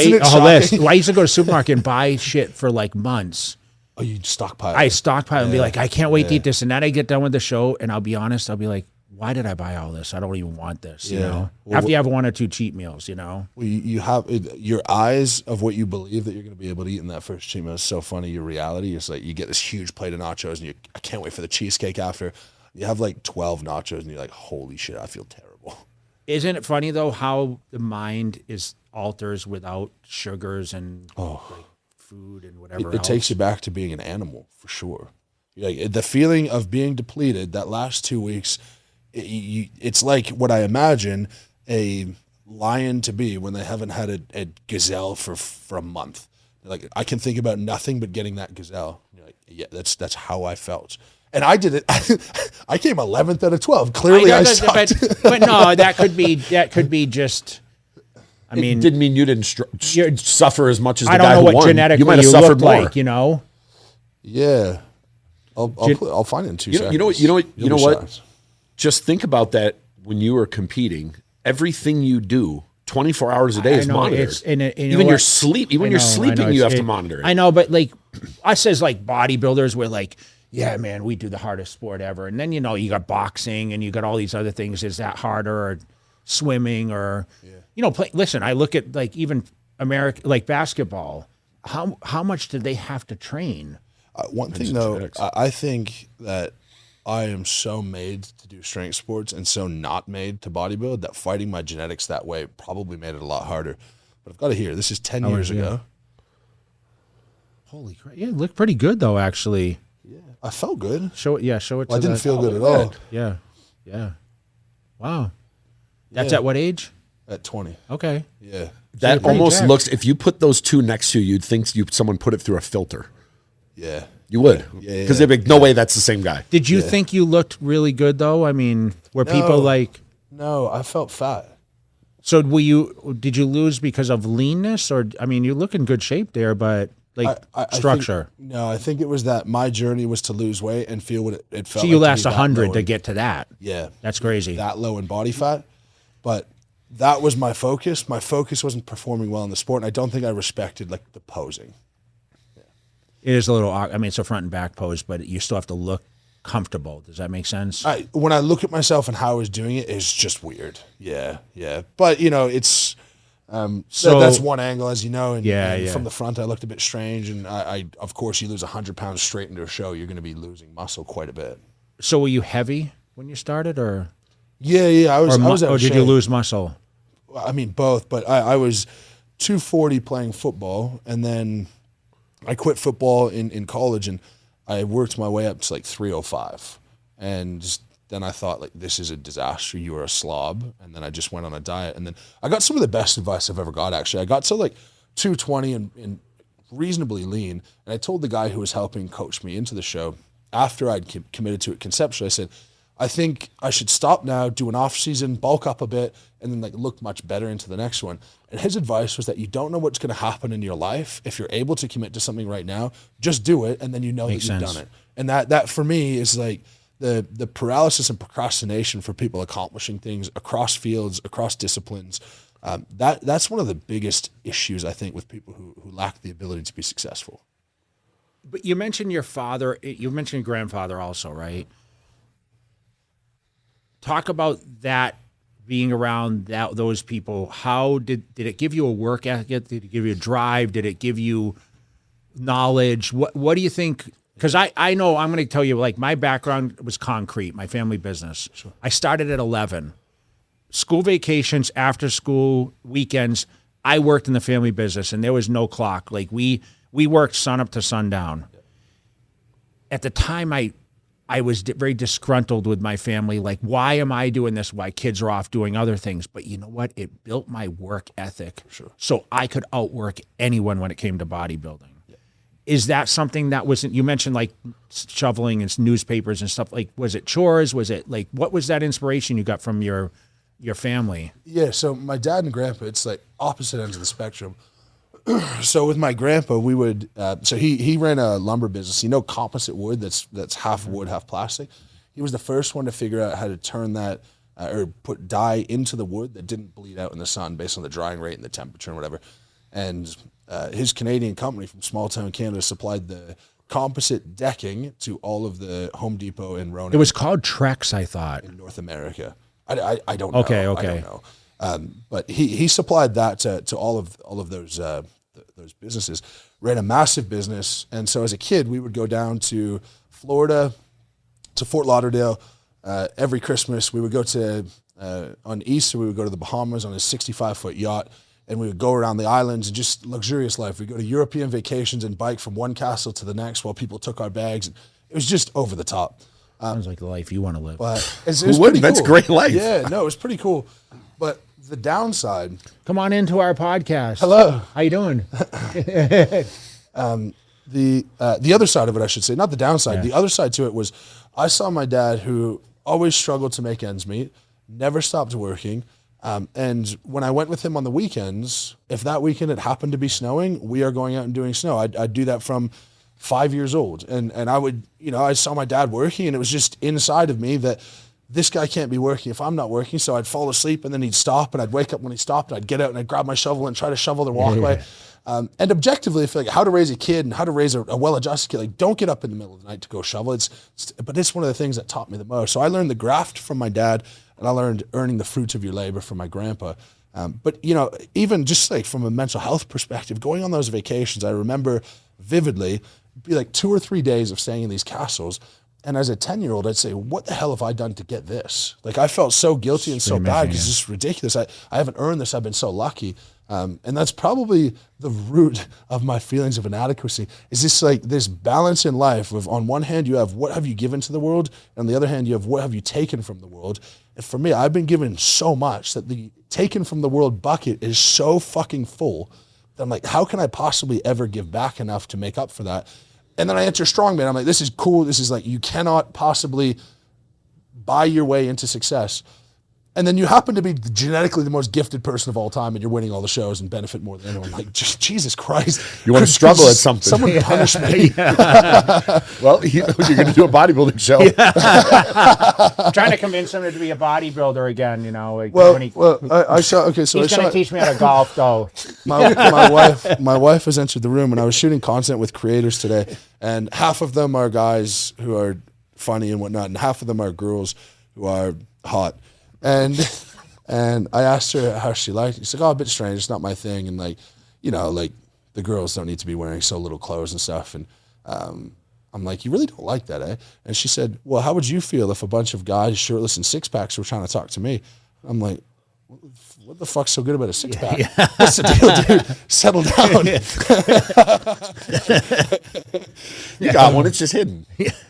isn't it A whole list. shocking? Well, I used to go to the supermarket and buy shit for like months. Oh, you stockpile. I stockpile and be like, I can't wait to eat this. And then I get done with the show, and I'll be honest, I'll be like, why did I buy all this? I don't even want this, you Yeah. know? Well, After you have 1 or 2 cheat meals, you know? Well, you have your eyes of what you believe that you're going to be able to eat in that first cheat meal is so funny. Your reality is like you get this huge plate of nachos, and I can't wait for the cheesecake after. You have like 12 nachos, and you're like, holy shit, I feel terrible. Isn't it funny, though, how the mind alters without sugars and like, food and whatever It else? takes you back to being an animal for sure. Like the feeling of being depleted that last 2 weeks, it's like what I imagine a lion to be when they haven't had a gazelle for a month. Like I can think about nothing but getting that gazelle. You're like, yeah, that's how I felt. And I did it. I came 11th out of 12. Clearly, I sucked. but no, that could be just. I mean, it didn't mean you didn't suffer as much as the I don't guy know who what won. genetically You might have you suffered look more. like, you know. Yeah, I'll find it in 2 seconds. You know what? You'll be shocked. Just think about that when you were competing. Everything you do, 24 hours a day, is know, monitored. it's- and it- you know Even your what? sleep. Even when I you're know, sleeping, you have to monitor it. I know, but like us as like bodybuilders, we're like, yeah, man, we do the hardest sport ever. And then, you know, you got boxing and you got all these other things. Is that harder, or swimming, or, you know, listen, I look at like even like basketball. How much do they have to train? One thing though, I think that I am so made to do strength sports and so not made to bodybuild that fighting my genetics that way probably made it a lot harder. But I've got to hear, this is 10 years ago. Holy crap. Yeah, it looked pretty good though, actually. I felt good. Show it. Yeah. Show it. Well, I to didn't the- feel good at all Yeah. Yeah. Wow. That's Yeah. at what age? at 20. Okay. Yeah. That pretty almost jacked. looks. If you put those two next to you, you'd think someone put it through a filter. Yeah. You would, Yeah. because they'd be like, no way, that's the same guy. Did you think you looked really good though? I mean, were people like, No, I felt fat. so did you lose because of leanness, or, I mean, you look in good shape there, but like I think- structure. no, I think it was that my journey was to lose weight and feel what it felt So you like last to be that 100 low to in- get to that. Yeah. That's crazy. That low in body fat. But that was my focus. My focus wasn't performing well in the sport, and I don't think I respected like the posing. It is a little, I mean, it's a front and back pose, but you still have to look comfortable. Does that make sense? When I look at myself and how I was doing it, it's just weird. Yeah, yeah. But you know, it's So- that's one angle, as you know. And, Yeah, and yeah. from the front, I looked a bit strange. And I of course, you lose 100 pounds straight into a show, you're going to be losing muscle quite a bit. So were you heavy when you started, or Yeah. I was out or of did you shape. lose muscle? I mean, both. But I was 240 playing football, and then I quit football in college, and I worked my way up to like 305. And then I thought, like, this is a disaster. You are a slob. And then I just went on a diet. And then I got some of the best advice I've ever got, actually. I got to like 220 and reasonably lean. And I told the guy who was helping coach me into the show, after I'd committed to it conceptually, I said, I think I should stop now, do an off season, bulk up a bit, and then like look much better into the next one. And his advice was that you don't know what's going to happen in your life. If you're able to commit to something right now, just do it, and then you know Makes that you've sense. done it. And that for me is like the paralysis and procrastination for people accomplishing things across fields, across disciplines. That's one of the biggest issues, I think, with people who lack the ability to be successful. But you mentioned your father, you mentioned your grandfather also, right? Talk about that, being around those people. How did it give you a work ethic? Did it give you a drive? Did it give you knowledge? What do you think Because I know, I'm going to tell you, like, my background was concrete, my family business. Sure. I started at 11. School vacations, after school, weekends, I worked in the family business, and there was no clock. Like, we worked sun up to sundown. At the time, I was very disgruntled with my family. Like, why am I doing this? Why kids are off doing other things? But you know what? It built my work ethic. Sure. So I could outwork anyone when it came to bodybuilding. Is that something that wasn't, you mentioned like shoveling and newspapers and stuff, like, was it chores? Was it like, what was that inspiration you got from your family? Yeah, so my dad and grandpa, it's like opposite ends of the spectrum. So with my grandpa, we would, so he ran a lumber business. You know, composite wood that's half wood, half plastic. He was the first one to figure out how to turn that or put dye into the wood that didn't bleed out in the sun based on the drying rate and the temperature and whatever. And his Canadian company from small town Canada supplied the composite decking to all of the Home Depot in Roanoke. It was called Trex, I thought. In North America. I don't know. Okay. I don't know. But he supplied that to all of those businesses. Ran a massive business, and so as a kid, we would go down to Florida, to Fort Lauderdale every Christmas. We would go to on Easter. We would go to the Bahamas on a 65-foot yacht. And we would go around the islands and just luxurious life. We'd go to European vacations and bike from one castle to the next while people took our bags. It was just over the top. Sounds like the life you want to live. But it Who was wouldn't? pretty That's cool. great life. Yeah, no, it was pretty cool. But the downside. Come on into our podcast. Hello. How you doing? The other side of it, I should say, not the downside. Yeah. The other side to it was I saw my dad, who always struggled to make ends meet, never stopped working. And when I went with him on the weekends, if that weekend it happened to be snowing, we are going out and doing snow. I'd do that from 5 years old. And I would, I saw my dad working, and it was just inside of me that this guy can't be working if I'm not working. So I'd fall asleep, and then he'd stop, and I'd wake up when he stopped, and I'd get out and I'd grab my shovel and try to shovel the walkway. And objectively, if like how to raise a kid and how to raise a well-adjusted kid, like don't get up in the middle of the night to go shovel. But it's one of the things that taught me the most. So I learned the graft from my dad, and I learned earning the fruits of your labor from my grandpa. But even just like from a mental health perspective, going on those vacations, I remember vividly, it'd be like 2 or 3 days of staying in these castles. And as a 10-year-old, I'd say, what the hell have I done to get this? Like, I felt so guilty and so bad because it's just ridiculous. I haven't earned this. I've been so lucky. And that's probably the root of my feelings of inadequacy, is this like this balance in life of, on one hand, you have what have you given to the world, and on the other hand, you have what have you taken from the world. And for me, I've been given so much that the taken from the world bucket is so fucking full that I'm like, how can I possibly ever give back enough to make up for that? And then I enter strongman. I'm like, this is cool. This is like, you cannot possibly buy your way into success. And then you happen to be genetically the most gifted person of all time, and you're winning all the shows and benefit more than anyone. Like, just Jesus Christ. You want to struggle at something. Someone punish me. Well, you're going to do a bodybuilding show. I'm trying to convince him to be a bodybuilder again, Like I shot, okay, so he's going to teach me how to golf, though. My wife has entered the room, and I was shooting content with creators today, and half of them are guys who are funny and whatnot, and half of them are girls who are hot. And I asked her how she liked it. She's like, oh, a bit strange. It's not my thing. And like the girls don't need to be wearing so little clothes and stuff. And I'm like, you really don't like that, eh? And she said, well, how would you feel if a bunch of guys, shirtless and six-packs, were trying to talk to me? I'm like, what the fuck's so good about a six-pack? Yeah. What's the deal, dude? Settle down. You got one. It's just hidden.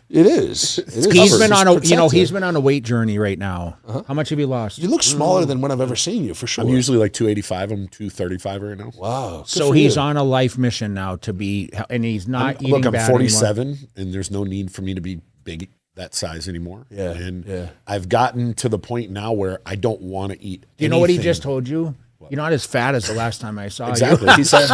It is. He's been on he's been on a weight journey right now. Uh-huh. How much have you lost? You look smaller than when I've ever seen you, for sure. I'm usually like 285. I'm 235 right now. Wow. So he's on a life mission now to be, and he's not eating bad. Look, I'm 47, anymore. And there's no need for me to be big that size anymore. Yeah. And I've gotten to the point now where I don't want to eat. Do you know what he just told you? You're not as fat as the last time I saw you. Exactly. He said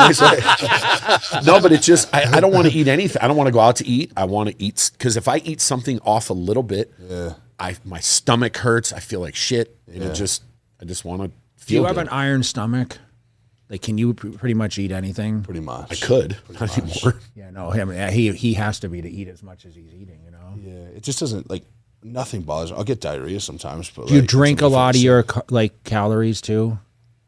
no, but it's just I don't want to eat anything. I don't want to go out to eat. I want to eat, because if I eat something off a little bit, my stomach hurts. I feel like shit, and I just want to feel. Do you have an iron stomach? Like, can you pretty much eat anything? Pretty much. I could. Not anymore. Yeah, no, he has to be to eat as much as he's eating. Yeah, it just doesn't like. Nothing bothers me. I'll get diarrhea sometimes, but do you drink a lot of your calories too?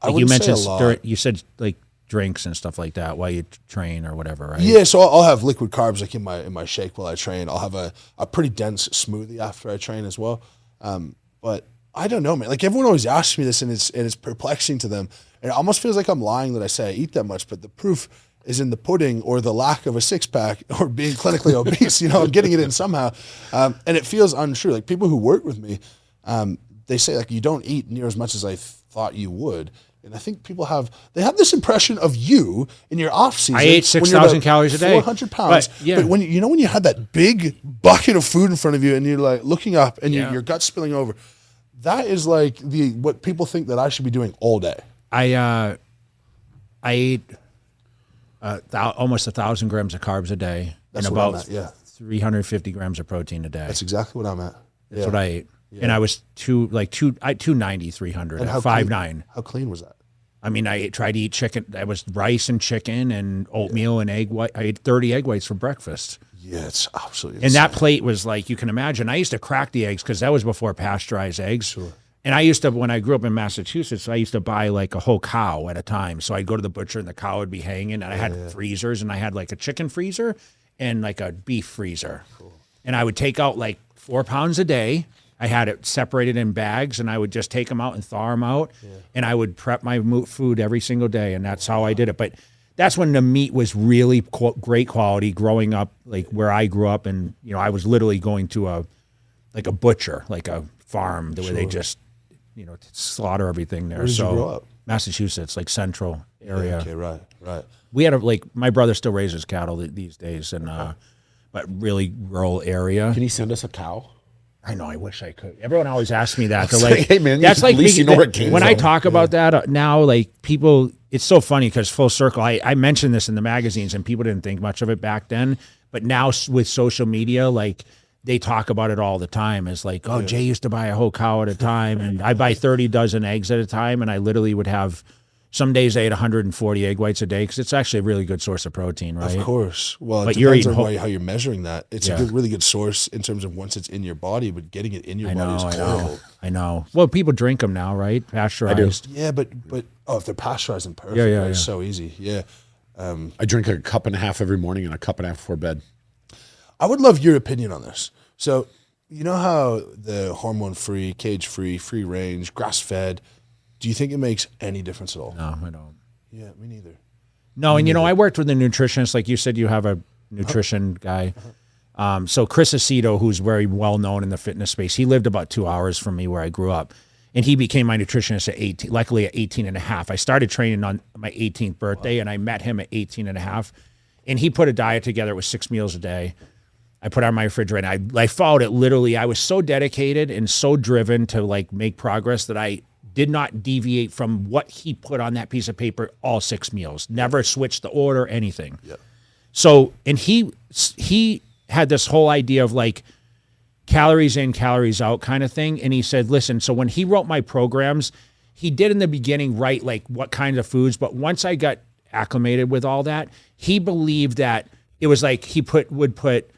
Like, you mentioned, you said like drinks and stuff like that while you train or whatever, right? Yeah, so I'll have liquid carbs like in my shake while I train. I'll have a pretty dense smoothie after I train as well. But I don't know, man. Like everyone always asks me this, and it's perplexing to them. And it almost feels like I'm lying that I say I eat that much, but the proof is in the pudding or the lack of a six pack or being clinically obese. You know, I'm getting it in somehow, and it feels untrue. Like people who work with me, they say like you don't eat near as much as I thought you would. And I think people have this impression of you in your off season. I ate 6,000 calories a day. 400 pounds. But when when you had that big bucket of food in front of you and you're like looking up and your gut's spilling over, that is like what people think that I should be doing all day. I ate almost 1,000 grams of carbs a day That's and what about I'm at, 350 grams of protein a day. That's exactly what I'm at. That's what I ate. Yeah. And I was 290, 300 at 5'9". How clean was that? I mean, I tried to eat chicken. That was rice and chicken and oatmeal and egg white. I ate 30 egg whites for breakfast. Yeah, it's absolutely insane. And that plate was like, you can imagine, I used to crack the eggs because that was before pasteurized eggs. Sure. And I used to, when I grew up in Massachusetts, I used to buy like a whole cow at a time. So I'd go to the butcher and the cow would be hanging, and I had freezers, and I had like a chicken freezer and like a beef freezer. Cool. And I would take out like 4 pounds a day. I had it separated in bags, and I would just take them out and thaw them out. Yeah. And I would prep my food every single day, and that's how I did it. But that's when the meat was really great quality growing up, like where I grew up. And, you know, I was literally going to a butcher, like a farm where they just, you know, slaughter everything there. Where did you grow up? Massachusetts, like central area. Yeah, okay, right. We had my brother still raises cattle these days, and but really rural area. Can you send us a cow? I know. I wish I could. Everyone always asks me that. They're like, hey man, that's like, at least you know where it came when from. I talk about that now, like people, it's so funny because full circle. I mentioned this in the magazines, and people didn't think much of it back then, but now with social media, like they talk about it all the time. It's like, oh, Jay used to buy a whole cow at a time, and I buy 30 dozen eggs at a time, and I literally would have. Some days I ate 140 egg whites a day because it's actually a really good source of protein, right? Of course. Well, but it depends on how you're measuring that. It's a really good source in terms of once it's in your body, but getting it in your body is terrible. I know. Well, people drink them now, right? Pasteurized. Yeah, but if they're pasteurized and perfect, it's so easy. Yeah. I drink a cup and a half every morning and a cup and a half before bed. I would love your opinion on this. So, you know how the hormone-free, cage-free, free-range, grass-fed, do you think it makes any difference at all? No, I don't. Yeah, me neither. No, and you know, I worked with a nutritionist. Like you said, you have a nutrition guy. So Chris Aceto, who's very well known in the fitness space, he lived about 2 hours from me where I grew up. And he became my nutritionist at 18, luckily at 18 and a half. I started training on my 18th birthday, and I met him at 18 and a half. And he put a diet together with 6 meals a day. I put it on my refrigerator, and I followed it literally. I was so dedicated and so driven to like make progress that I did not deviate from what he put on that piece of paper all 6 meals. Never switched the order, anything. Yep. So, and he had this whole idea of like calories in, calories out kind of thing. And he said, listen, so when he wrote my programs, he did in the beginning write like what kinds of foods, but once I got acclimated with all that, he believed that it was like he would put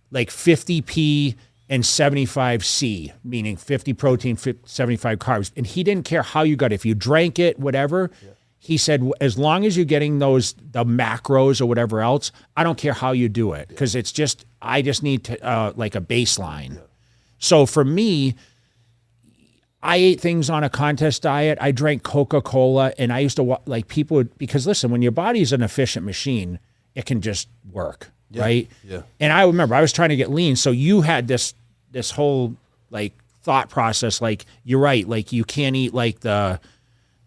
like 50p and 75C, meaning 50 protein, 75 carbs. And he didn't care how you got it. If you drank it, whatever, he said, as long as you're getting the macros or whatever else, I don't care how you do it. Because it's just, I just need to, like a baseline. So for me, I ate things on a contest diet. I drank Coca-Cola, and I used to like people would, because listen, when your body's an efficient machine, it can just work. Right. Yeah. And I remember I was trying to get lean. So you had this whole like thought process, like you're right. Like you can't eat like the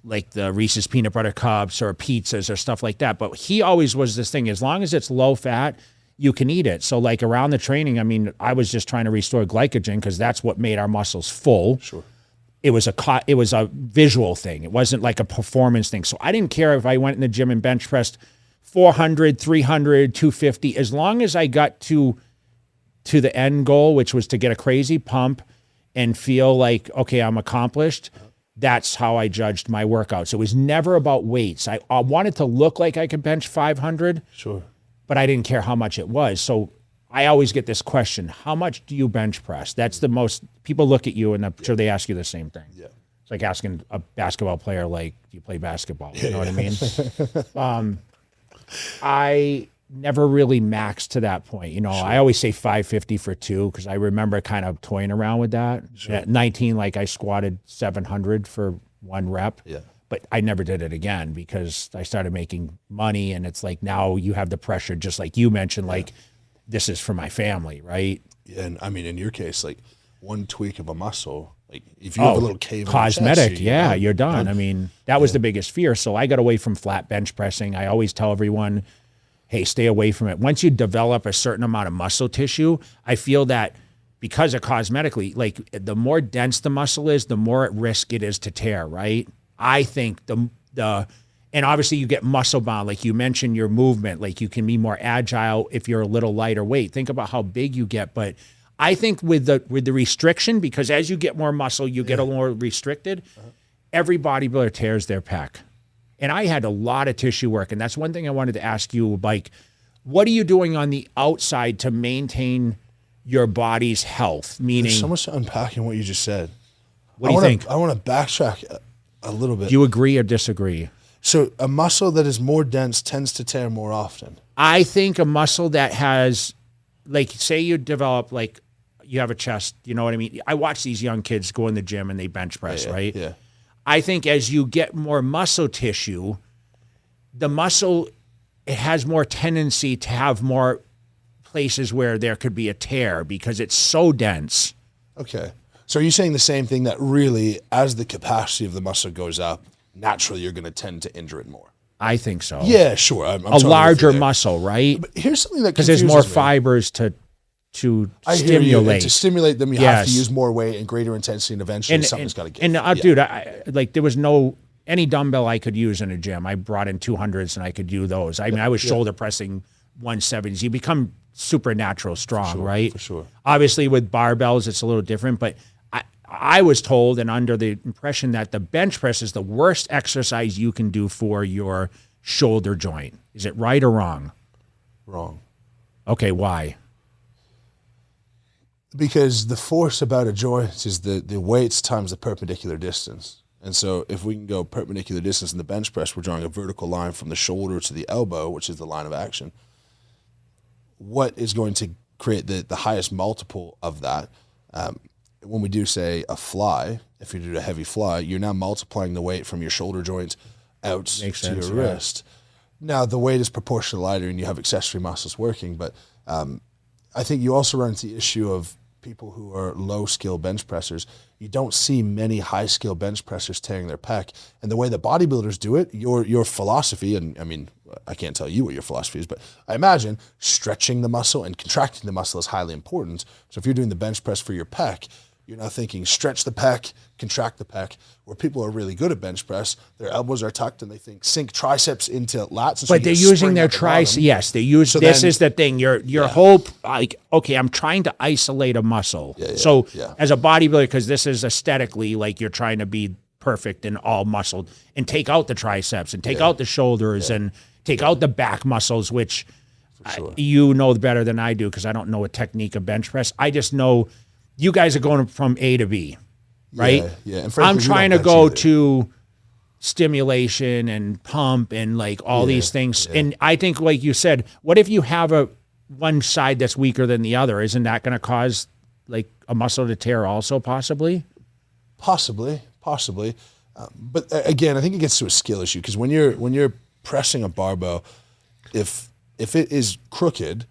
Reese's peanut butter cups or pizzas or stuff like that. But he always was this thing, as long as it's low fat, you can eat it. So like around the training, I mean, I was just trying to restore glycogen because that's what made our muscles full. Sure. It was a visual thing. It wasn't like a performance thing. So I didn't care if I went in the gym and bench pressed 400, 300, 250, as long as I got to the end goal, which was to get a crazy pump and feel like, okay, I'm accomplished. That's how I judged my workouts. It was never about weights. I wanted to look like I could bench 500, sure, but I didn't care how much it was. So I always get this question, how much do you bench press? That's the most, people look at you and I'm sure they ask you the same thing. Yeah. It's like asking a basketball player, like, do you play basketball? You know what I mean? I never really maxed to that point. You know, I always say 550 for 2 because I remember kind of toying around with that. At 19, like I squatted 700 for 1 rep. Yeah. But I never did it again because I started making money, and it's like now you have the pressure, just like you mentioned, like this is for my family, right? Yeah, and I mean, in your case, like one tweak of a muscle, like if you have a little cave, cosmetic, in your chest, you're done. I mean, that was the biggest fear. So I got away from flat bench pressing. I always tell everyone, hey, stay away from it. Once you develop a certain amount of muscle tissue, I feel that because of cosmetically, like the more dense the muscle is, the more at risk it is to tear, right? I think and obviously you get muscle bound, like you mentioned your movement, like you can be more agile if you're a little lighter weight. Think about how big you get. But I think with the restriction, because as you get more muscle, you get a little more restricted. Every bodybuilder tears their pec. And I had a lot of tissue work. And that's one thing I wanted to ask you, like, what are you doing on the outside to maintain your body's health? Meaning, There's so much to unpack in what you just said. What do you think? I want to backtrack a little bit. Do you agree or disagree? So a muscle that is more dense tends to tear more often. I think a muscle that has, like, say you develop, like, you have a chest, you know what I mean? I watch these young kids go in the gym and they bench press, right? Yeah. I think as you get more muscle tissue, the muscle, it has more tendency to have more places where there could be a tear because it's so dense. Okay. So are you saying the same thing, that really, as the capacity of the muscle goes up, naturally you're going to tend to injure it more? I think so. Yeah, sure. I'm a totally with you larger there. muscle, right? But here's something that Because there's more confuses me. fibers to I hear you. stimulate. And to stimulate them, you have to Yes. use more weight and greater intensity, and eventually something's got to give. And dude, like there was no any dumbbell I could use in a gym. I brought in 200s and I could do those. I mean, I was shoulder pressing 170s. You become supernatural strong, right? For sure. Obviously, with barbells, it's a little different, but I was told and under the impression that the bench press is the worst exercise you can do for your shoulder joint. Is it right or wrong? Wrong. Okay, why? Because the force about a joint is the weights times the perpendicular distance. And so if we can go perpendicular distance in the bench press, we're drawing a vertical line from the shoulder to the elbow, which is the line of action. What is going to create the highest multiple of that? When we do, say, a fly, if you do a heavy fly, you're now multiplying the weight from your shoulder joint out Makes to sense, your wrist. Now, the weight is proportionally lighter and you have accessory muscles working, but I think you also run into the issue of people who are low-skill bench pressers. You don't see many high-skill bench pressers tearing their pec. And the way the bodybuilders do it, your philosophy, and I mean, I can't tell you what your philosophy is, but I imagine stretching the muscle and contracting the muscle is highly important. So if you're doing the bench press for your pec, you're now thinking stretch the pec, contract the pec. Where people are really good at bench press, their elbows are tucked and they think sink triceps into lats. And so But they're using their triceps. Yes, they use. So this is the thing. Your whole, like, okay, I'm trying to isolate a muscle. So as a bodybuilder, because this is aesthetically like you're trying to be perfect and all muscled, and take out the triceps and take out the shoulders and take out the back muscles, which you know better than I do because I don't know a technique of bench press. I just know you guys are going from A to B, right? Yeah. And frankly, I'm we trying don't to go bench either. to stimulation and pump and like all these things. And I think, like you said, what if you have one side that's weaker than the other? Isn't that going to cause like a muscle to tear also possibly? Possibly. But again, I think it gets to a skill issue because when you're pressing a barbell, if it is crooked,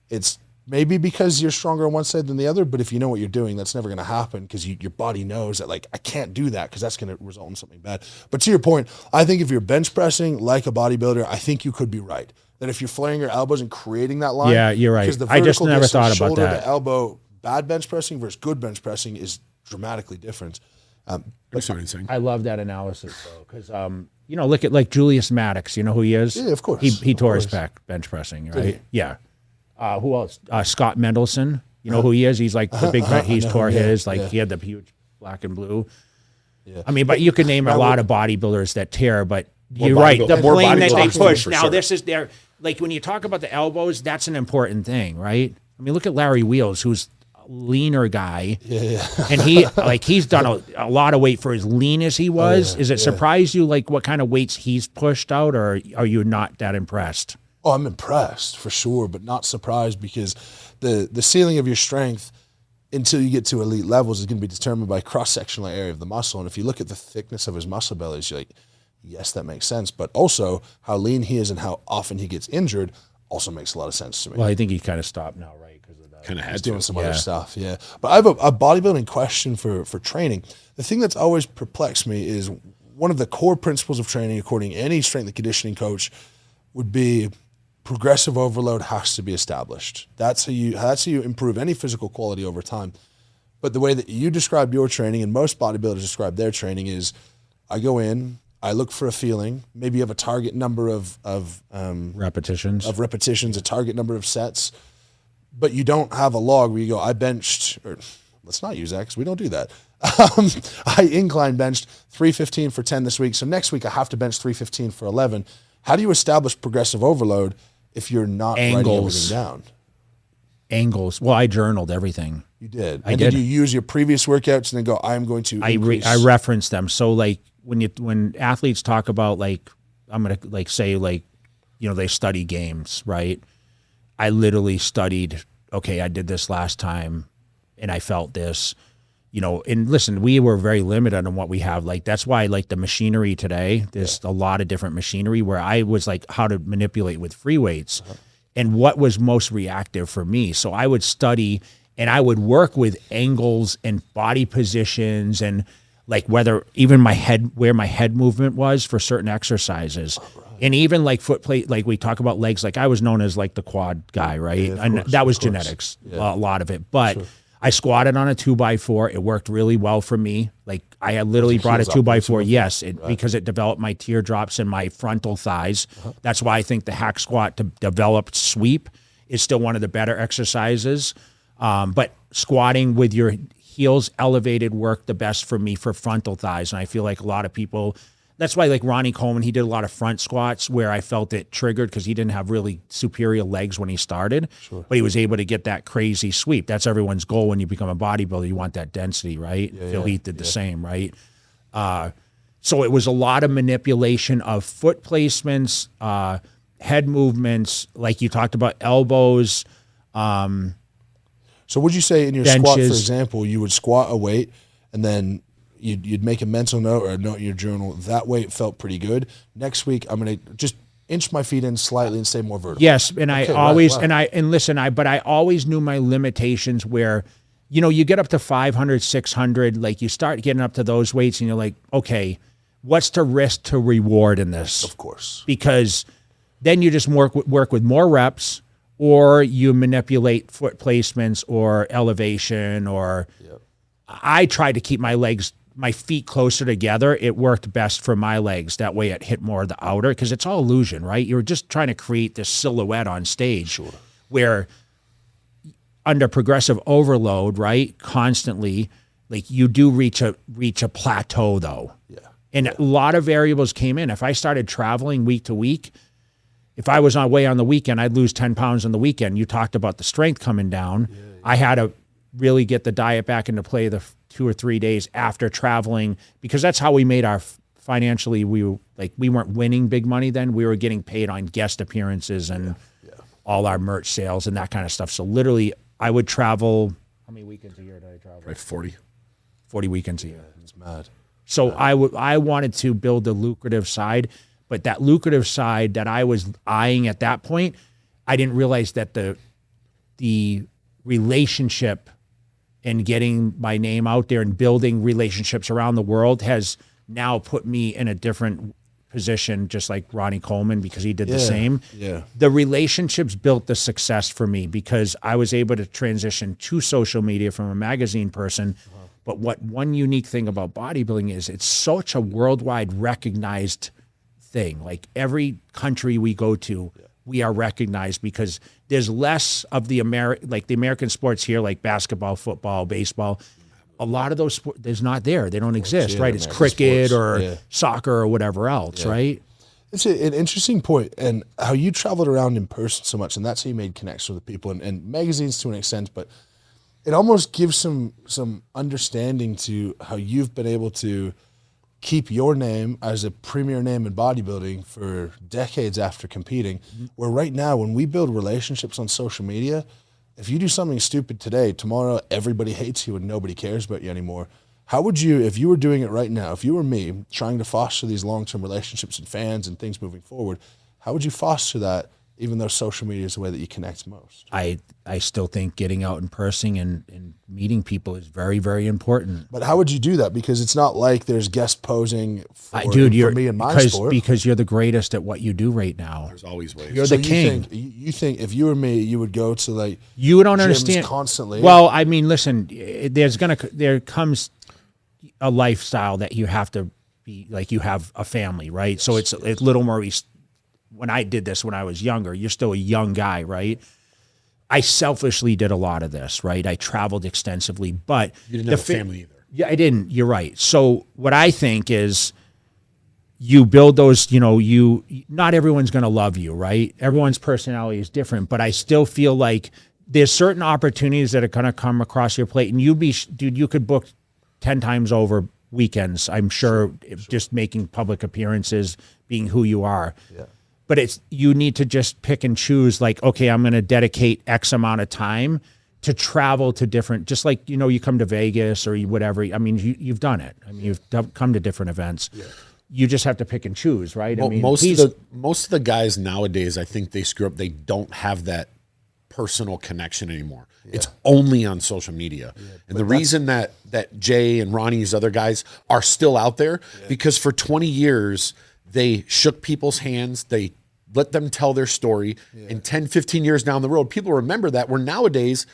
it's maybe because you're stronger on one side than the other, but if you know what you're doing, that's never going to happen because your body knows that, like, I can't do that because that's going to result in something bad. But to your point, I think if you're bench pressing like a bodybuilder, I think you could be right. That if you're flaring your elbows and creating that line, Yeah, you're right. because the I just vertical never distance, thought about shoulder that. to elbow, bad bench pressing versus good bench pressing is dramatically different. That's what I'm saying. I love that analysis though, because look at like Julius Maddox. You know who he is? Yeah, of course. He tore his course. back bench pressing, right? Yeah. Who else? Scott Mendelson. You know who he is? He's like the big. He's tore his. Like he had the huge black and blue. Yeah. I mean, but you could name a lot of bodybuilders that tear. But you're right. The More plane that they bodybuilders push. for Now sure. this is their, like when you talk about the elbows, that's an important thing, right? I mean, look at Larry Wheels, who's leaner guy. Yeah. And he's done a lot of weight for as lean as he was. Is it surprised you like what kind of weights he's pushed out, or are you not that impressed? Oh, I'm impressed for sure, but not surprised, because the ceiling of your strength until you get to elite levels is going to be determined by cross-sectional area of the muscle. And if you look at the thickness of his muscle bellies, you're like, yes, that makes sense. But also how lean he is and how often he gets injured also makes a lot of sense to me. Well, I think he kind of stopped now, right? Because of that. Kind of He's had doing to. some other stuff, yeah. But I have a bodybuilding question for training. The thing that's always perplexed me is one of the core principles of training, according to any strength and conditioning coach, would be progressive overload has to be established. That's how you improve any physical quality over time. But the way that you describe your training and most bodybuilders describe their training is, I go in, I look for a feeling. Maybe you have a target number of Repetitions. a target number of sets, but you don't have a log where you go, I benched, or let's not use that because we don't do that. I incline benched 315 for 10 this week. So next week I have to bench 315 for 11. How do you establish progressive overload if you're not writing everything down? Angles. Well, I journaled everything. You did. I and did. Did you use your previous workouts and then go, I'm going to increase? I reference them. So like when athletes talk about like, I'm going to like say like, you know, they study games, right? I literally studied, okay, I did this last time and I felt this, you know, and listen, we were very limited on what we have. Like, that's why like the machinery today, there's a lot of different machinery where I was like how to manipulate with free weights and what was most reactive for me. So I would study and I would work with angles and body positions and like whether even where my head movement was for certain exercises. And even like foot plate, like we talk about legs, like I was known as like the quad guy, right? And that was genetics, a lot of it. But I squatted on a 2x4. It worked really well for me. Like I had literally brought a 2x4. Because it developed my teardrops and my frontal thighs. That's why I think the hack squat to developed sweep is still one of the better exercises. But squatting with your heels elevated worked the best for me for frontal thighs. And I feel like a lot of people, that's why like Ronnie Coleman, he did a lot of front squats where I felt it triggered because he didn't have really superior legs when he started, but he was able to get that crazy sweep. That's everyone's goal when you become a bodybuilder. You want that density, right? Phil Heath did the same, right? So it was a lot of manipulation of foot placements, head movements, like you talked about elbows. So would you say in your benches. squat, for example, you would squat a weight and then you'd make a mental note or a note in your journal, that weight felt pretty good. Next week, I'm going to just inch my feet in slightly and stay more vertical. Yes, and I always, but I always knew my limitations where, you know, you get up to 500, 600, like you start getting up to those weights and you're like, okay, what's the risk to reward in this? Of course. Because then you just work with more reps, or you manipulate foot placements or elevation, or I tried to keep my feet closer together. It worked best for my legs. That way it hit more of the outer, because it's all illusion, right? You're just trying to create this silhouette on stage where under progressive overload, right, constantly, like you do reach a plateau though. And a lot of variables came in. If I started traveling week to week, if I was away on the weekend, I'd lose 10 pounds on the weekend. You talked about the strength coming down. I had to really get the diet back into play the 2 or 3 days after traveling, because that's how we made our financially. We weren't winning big money then. We were getting paid on guest appearances and all our merch sales and that kind of stuff. So literally I would travel. How many weekends a year did I travel? Like 40 weekends a year. It's mad. So I wanted to build the lucrative side, but that lucrative side that I was eyeing at that point, I didn't realize that the relationship and getting my name out there and building relationships around the world has now put me in a different position, just like Ronnie Coleman, because he did the same. The relationships built the success for me, because I was able to transition to social media from a magazine person. But one unique thing about bodybuilding is it's such a worldwide recognized thing. Like every country we go to, we are recognized, because there's less of the American sports here, like basketball, football, baseball. A lot of those sports, there's not there. They don't exist, right? It's cricket or soccer or whatever else, right? It's an interesting point, and how you traveled around in person so much, and that's how you made connections with people, and magazines to an extent, but it almost gives some understanding to how you've been able to keep your name as a premier name in bodybuilding for decades after competing. Where right now, when we build relationships on social media, if you do something stupid today, tomorrow everybody hates you and nobody cares about you anymore. How would you, if you were doing it right now, if you were me, trying to foster these long-term relationships and fans and things moving forward, how would you foster that, even though social media is the way that you connect most? I still think getting out in person and meeting people is very, very important. But how would you do that? Because it's not like there's guest posing for, Dude, for me in my sport. Because you're the greatest at what you do right now. There's always ways. You're So the king. You think if you were me, you would go to like You don't gyms understand constantly? Well, I mean, listen, there comes a lifestyle that you have to be like, you have a family, right? So it's a little more. When I did this when I was younger, you're still a young guy, right? I selfishly did a lot of this, right? I traveled extensively, but You didn't have a family either. Yeah, I didn't. You're right. So what I think is, you build those, not everyone's going to love you, right? Everyone's personality is different, but I still feel like there's certain opportunities that are going to come across your plate, and you could book 10 times over weekends, I'm sure. Just making public appearances, being who you are. Yeah. But you need to just pick and choose, like, okay, I'm going to dedicate X amount of time to travel to different, just like, you come to Vegas or whatever. I mean, you've done it. I mean, you've come to different events. Yeah. You just have to pick and choose, right? Well, I mean, most of the guys nowadays, I think they screw up. They don't have that personal connection anymore. Yeah. It's only on social media. Yeah, and the reason that Jay and Ronnie's other guys are still out there, because for 20 years, they shook people's hands. They let them tell their story. And 10, 15 years down the road, people remember that. Where nowadays,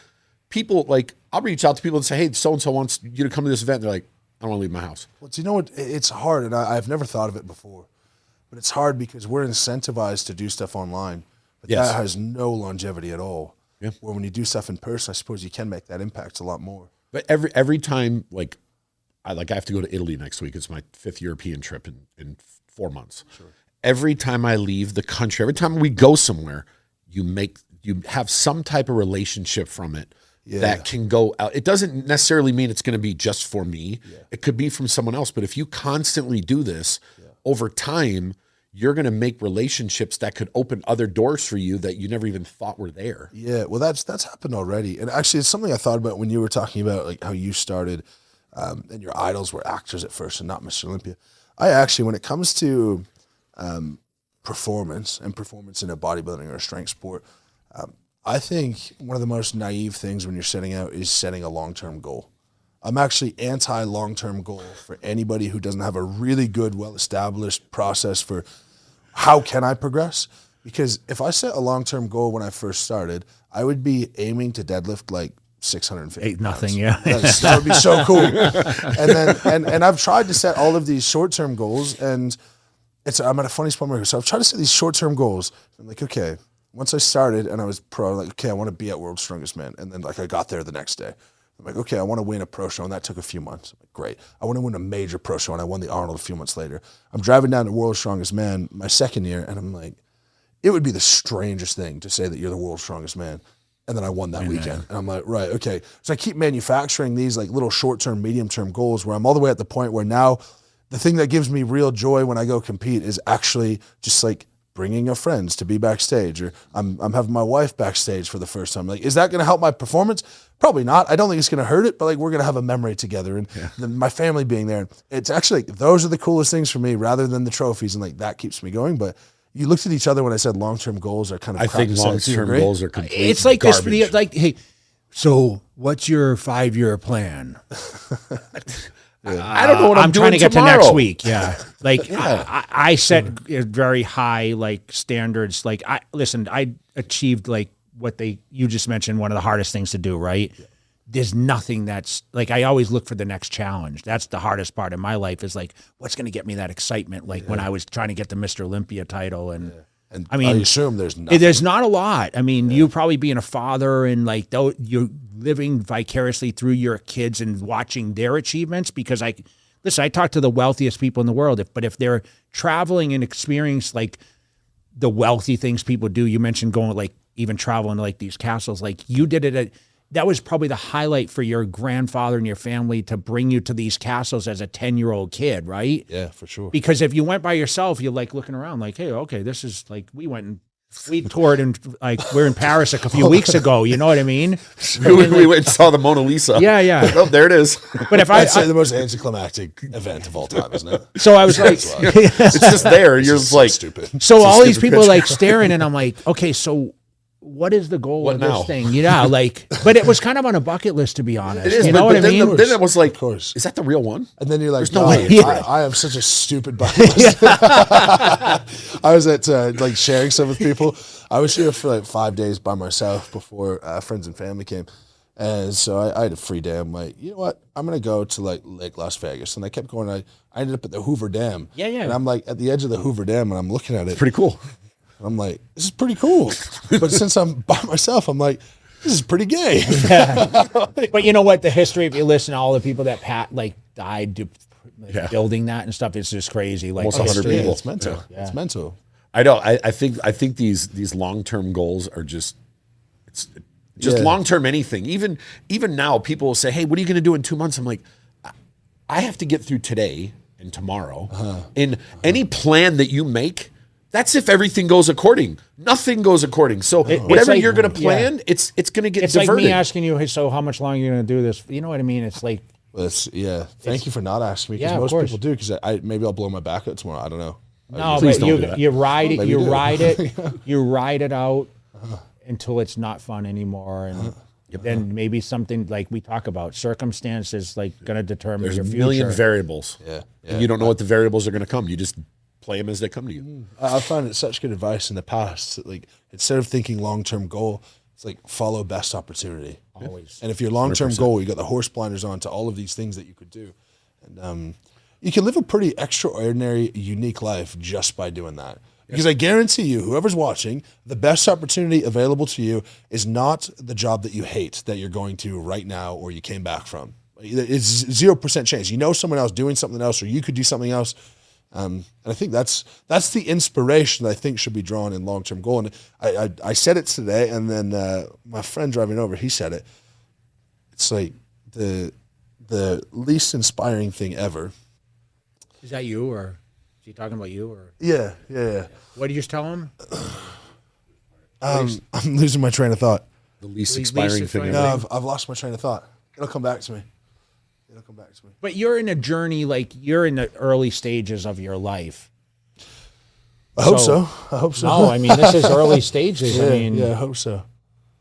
people, like, I'll reach out to people and say, hey, so-and-so wants you to come to this event. They're like, I don't want to leave my house. Well, you know what? It's hard, and I've never thought of it before. But it's hard because we're incentivized to do stuff online. But that has no longevity at all. Yeah. Where when you do stuff in person, I suppose you can make that impact a lot more. But every time, like I have to go to Italy next week. It's my 5th European trip in 4 months. Sure. Every time I leave the country, every time we go somewhere, you have some type of relationship from it that can go out. It doesn't necessarily mean it's going to be just for me. Yeah. It could be from someone else. But if you constantly do this over time, you're going to make relationships that could open other doors for you that you never even thought were there. Yeah, well, that's happened already. And actually, it's something I thought about when you were talking about like how you started and your idols were actors at first and not Mr. Olympia. I actually, when it comes to performance and performance in a bodybuilding or a strength sport, I think one of the most naive things when you're setting out is setting a long-term goal. I'm actually anti-long-term goal for anybody who doesn't have a really good, well-established process for how can I progress? Because if I set a long-term goal when I first started, I would be aiming to deadlift like 650 8 nothing, pounds. That would be so cool. And I've tried to set all of these short-term goals, and I'm at a funny spot where so I've tried to set these short-term goals. I'm like, okay, once I started and I was pro, like, okay, I want to be at World's Strongest Man. And then like I got there the next day. I'm like, okay, I want to win a pro show, and that took a few months. I'm like, great. I want to win a major pro show, and I won the Arnold a few months later. I'm driving down to World's Strongest Man my second year, and I'm like, it would be the strangest thing to say that you're the world's strongest man. And then I won that weekend. And I'm like, right, okay. So I keep manufacturing these like little short-term, medium-term goals where I'm all the way at the point where now the thing that gives me real joy when I go compete is actually just like bringing your friends to be backstage, or I'm having my wife backstage for the first time. Like, is that going to help my performance? Probably not. I don't think it's going to hurt it, but like we're going to have a memory together, and then my family being there. It's actually like, those are the coolest things for me, rather than the trophies, and like that keeps me going. But you looked at each other when I said long-term goals are kind of. I think long-term goals are complete. It's like garbage. this, like, hey, so what's your 5-year plan? I don't know what I'm trying to get tomorrow. to next week. Yeah. Like I set very high, like standards. Like I achieved like what you just mentioned, one of the hardest things to do, right? Yeah. There's nothing that's like, I always look for the next challenge. That's the hardest part in my life, is like, what's going to get me that excitement? Like when I was trying to get the Mr. Olympia title, and I mean, I assume there's nothing. There's not a lot. I mean, you probably being a father and like you're living vicariously through your kids and watching their achievements, because I talk to the wealthiest people in the world, but if they're traveling and experience like the wealthy things people do, you mentioned going like even traveling to like these castles, like you did it that was probably the highlight for your grandfather and your family to bring you to these castles as a 10-year-old kid, right? Yeah, for sure. Because if you went by yourself, you're like looking around like, hey, okay, this is like, we toured and like we're in Paris a few weeks ago. You know what I mean? We went and saw the Mona Lisa. Yeah, yeah. Oh, there it is. But if I'd say the most anticlimactic event of all time, isn't it? so I was like, It's just there. You're It's so like, stupid. so all these people are like staring, and I'm like, okay, so what is the goal of now? this thing? Yeah, like, but it was kind of on a bucket list, to be honest. it is. You but know what I then, mean? then it was like, course. is that the real one? And then you're like, no "Oh, way. I am such a stupid bucket list." I was at like sharing stuff with people. I was here for like 5 days by myself before friends and family came. And so I had a free day. I'm like, you know what? I'm going to go to like Lake Las Vegas. And I kept going. I ended up at the Hoover Dam. Yeah, yeah. And I'm like at the edge of the Hoover Dam and I'm looking at it. Pretty cool. I'm like, this is pretty cool. But since I'm by myself, I'm like, this is pretty gay. But you know what? The history, if you listen to all the people that died Yeah. building that and stuff, it's just crazy. Like Almost 100 history. people. It's mental. Yeah. It's mental. I know. I think these long-term goals are just Yeah. long-term anything. Even now, people will say, "Hey, what are you going to do in 2 months?" I'm like, I have to get through today and tomorrow. And any plan that you make, that's if everything goes according. Nothing goes according. So whatever like- you're going to yeah. plan, it's going to get It's diverted. like me asking you, hey, so how much longer are you going to do this? You know what I mean? It's like, Thank you for not asking me because Yeah, of most course. people do because maybe I'll blow my back out tomorrow. I don't know. no, Please but don't do that. you ride it, Maybe you do. ride it, you ride it out until it's not fun anymore. And then maybe something like we talk about, circumstances like going to determine There's your a future. million variables. Yeah. And you don't know what the variables are going to come. You just play them as they come to you. I found it such good advice in the past. That, like instead of thinking long-term goal, it's like follow best opportunity. Always. And if your long-term goal, you got the horse blinders on to all of these things that you could do, and you can live a pretty extraordinary, unique life just by doing that. Because I guarantee you, whoever's watching, the best opportunity available to you is not the job that you hate that you're going to right now or you came back from. It's 0% chance. You know someone else doing something else, or you could do something else. And I think that's the inspiration that I think should be drawn in long-term goal. And I said it today, and then my friend driving over, he said it. It's like the least inspiring thing ever. Is that you, or is he talking about you, or Yeah. what did you just tell him? I'm losing my train of thought. The least Least expiring thing. expiring. ever. No, I've lost my train of thought. It'll come back to me. But you're in a journey, like you're in the early stages of your life. I hope So- so. I hope so. No, I mean this is early stages. I mean, I hope so.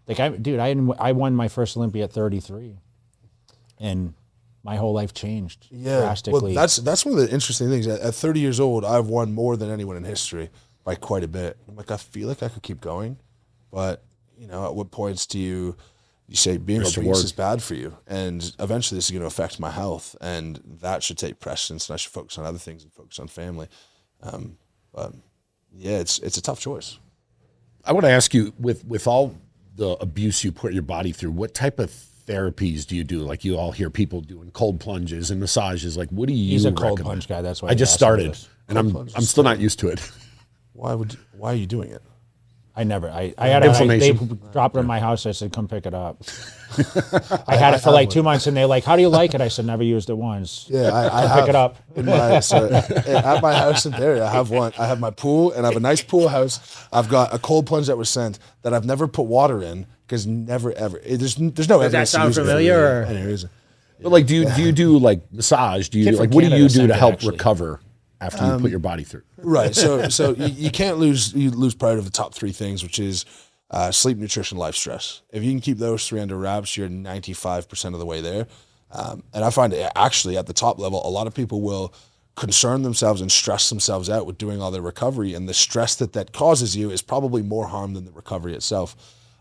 like I won my first Olympia at 33, and my whole life changed drastically. Well, that's one of the interesting things. At 30 years old, I've won more than anyone in history by quite a bit. I'm like, I feel like I could keep going, but you know, at what points do you say being Risk obese reward. is bad for you, and eventually this is going to affect my health, and that should take precedence, and I should focus on other things and focus on family. But yeah, it's a tough choice. I want to ask you, with all the abuse you put your body through, what type of therapies do you do? Like you all hear people doing cold plunges and massages. Like what do you He's a cold recommend? plunge guy. That's why I he just asked me started, this. and I'm still not used to it. Why are you doing it? I had they Inflammation. dropped it in my house. I said, come pick it up. I had it for like 2 months, and they're like, how do you like it? I said, never used it once. Yeah, I Come have. pick it up. At my house in Barrie, I have one. I have my pool, and I have a nice pool house. I've got a cold plunge that was sent that I've never put water in because never ever. There's no Does evidence. that to sound use it for familiar? it. Or? And there isn't. But like, do you do like massage? Do you Kid like from what do Canada you do sent to it, help actually. recover after you put your body through? Right. So you can't lose. You lose priority of the top three things, which is sleep, nutrition, life, stress. If you can keep those three under wraps, you're 95% of the way there. And I find it actually at the top level, a lot of people will concern themselves and stress themselves out with doing all their recovery, and the stress that causes you is probably more harm than the recovery itself.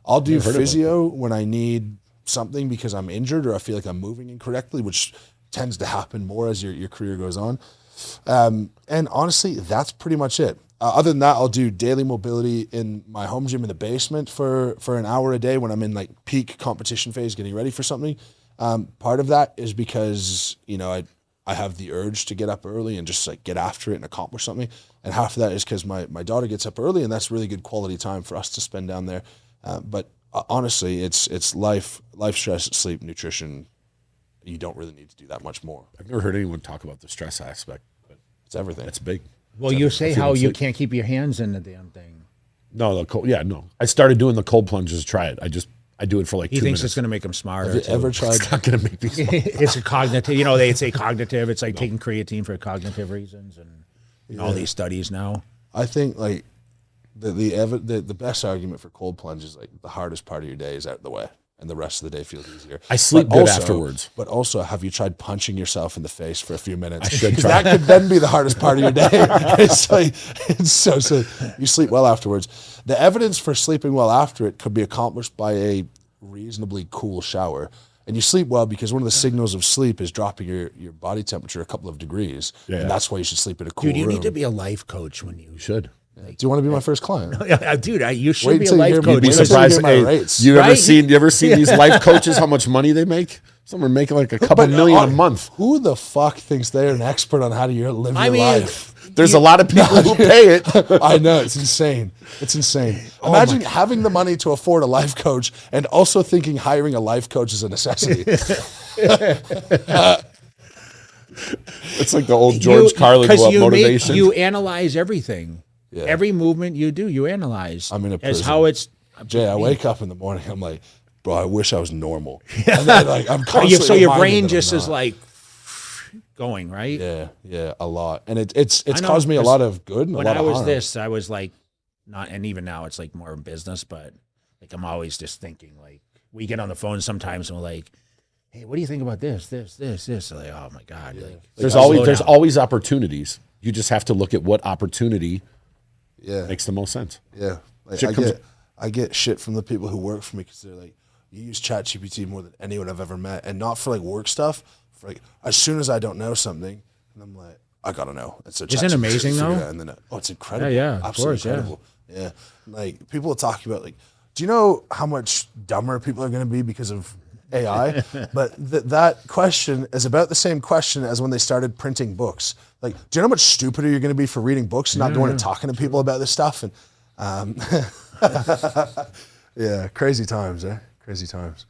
I'll do physio when I need something because I'm injured or I feel like I'm moving incorrectly, which tends to happen more as your career goes on. And honestly, that's pretty much it. Other than that, I'll do daily mobility in my home gym in the basement for an hour a day when I'm in like peak competition phase, getting ready for something. Part of that is because, you know, I have the urge to get up early and just like get after it and accomplish something. And half of that is because my daughter gets up early, and that's really good quality time for us to spend down there. But honestly, it's life, stress, sleep, nutrition. You don't really need to do that much more. I've never heard anyone talk about the stress aspect, but It's everything. it's big. Well, you say how you sleep. can't keep your hands in the damn thing. No, the cold. Yeah, no. I started doing the cold plunges. Try it. I do it for like He 2 thinks minutes. it's going to make him smarter. Have you ever tried? It's not going to make me smart. It's a cognitive. You know, they say cognitive. It's like taking creatine for cognitive reasons, and all these studies now. I think like the best argument for cold plunge is like the hardest part of your day is out of the way, and the rest of the day feels easier. I sleep But good also- afterwards. But also, have you tried punching yourself in the face for a few minutes? I should 'Cause try. that could then be the hardest part of your day. It's like it's so you sleep well afterwards. The evidence for sleeping well after it could be accomplished by a reasonably cool shower. And you sleep well because one of the signals of sleep is dropping your body temperature a couple of degrees. Yeah. And that's why you should sleep in a cool Dude, you room. need to be a life coach when you. You should. Do you want to be my first client? Dude, you should Wait be a till you life hear me. coach. You'd Be be because- surprised. surprised. my Hey, rates. you Right? ever seen these life coaches? How much money they make? Some are making like a couple But, million a month. Who the fuck thinks they're an expert on how to live I your mean, life? There's a lot of people who pay it. I know, it's insane. It's insane. Imagine having the money to afford a life coach and also thinking hiring a life coach is a necessity. It's like the old George Carlin because motivation. you analyze everything. Yeah. Every movement you do, you analyze. I'm in a as prison. how it's. Jay, I wake up in the morning, I'm like, bro, I wish I was normal. And then like I'm constantly So your reminded brain that I'm just is not. like going right. Yeah, a lot. And it's I know, caused me a 'cause lot of good and a When lot I of was harm. this, I was like, not, and even now it's like more in business, but like I'm always just thinking. Like we get on the phone sometimes and we're like, hey, what do you think about this? Like, oh my god, like, there's slow down. always opportunities. You just have to look at what opportunity Yeah. makes the most sense. Yeah, like Shit comes- I get shit from the people who work for me because they're like, you use ChatGPT more than anyone I've ever met, and not for like work stuff. For like, as soon as I don't know something, and I'm like, I gotta know. And so Isn't it ChatGPT amazing, figured it though? out, and then it's incredible. Yeah, of absolutely course, yeah. incredible. Yeah, like people will talk about like, do you know how much dumber people are going to be because of AI? But that question is about the same question as when they started printing books. Like, do you know how much stupider you're going to be for reading books and not going and talking to people about this stuff? And yeah, crazy times, eh? Crazy times.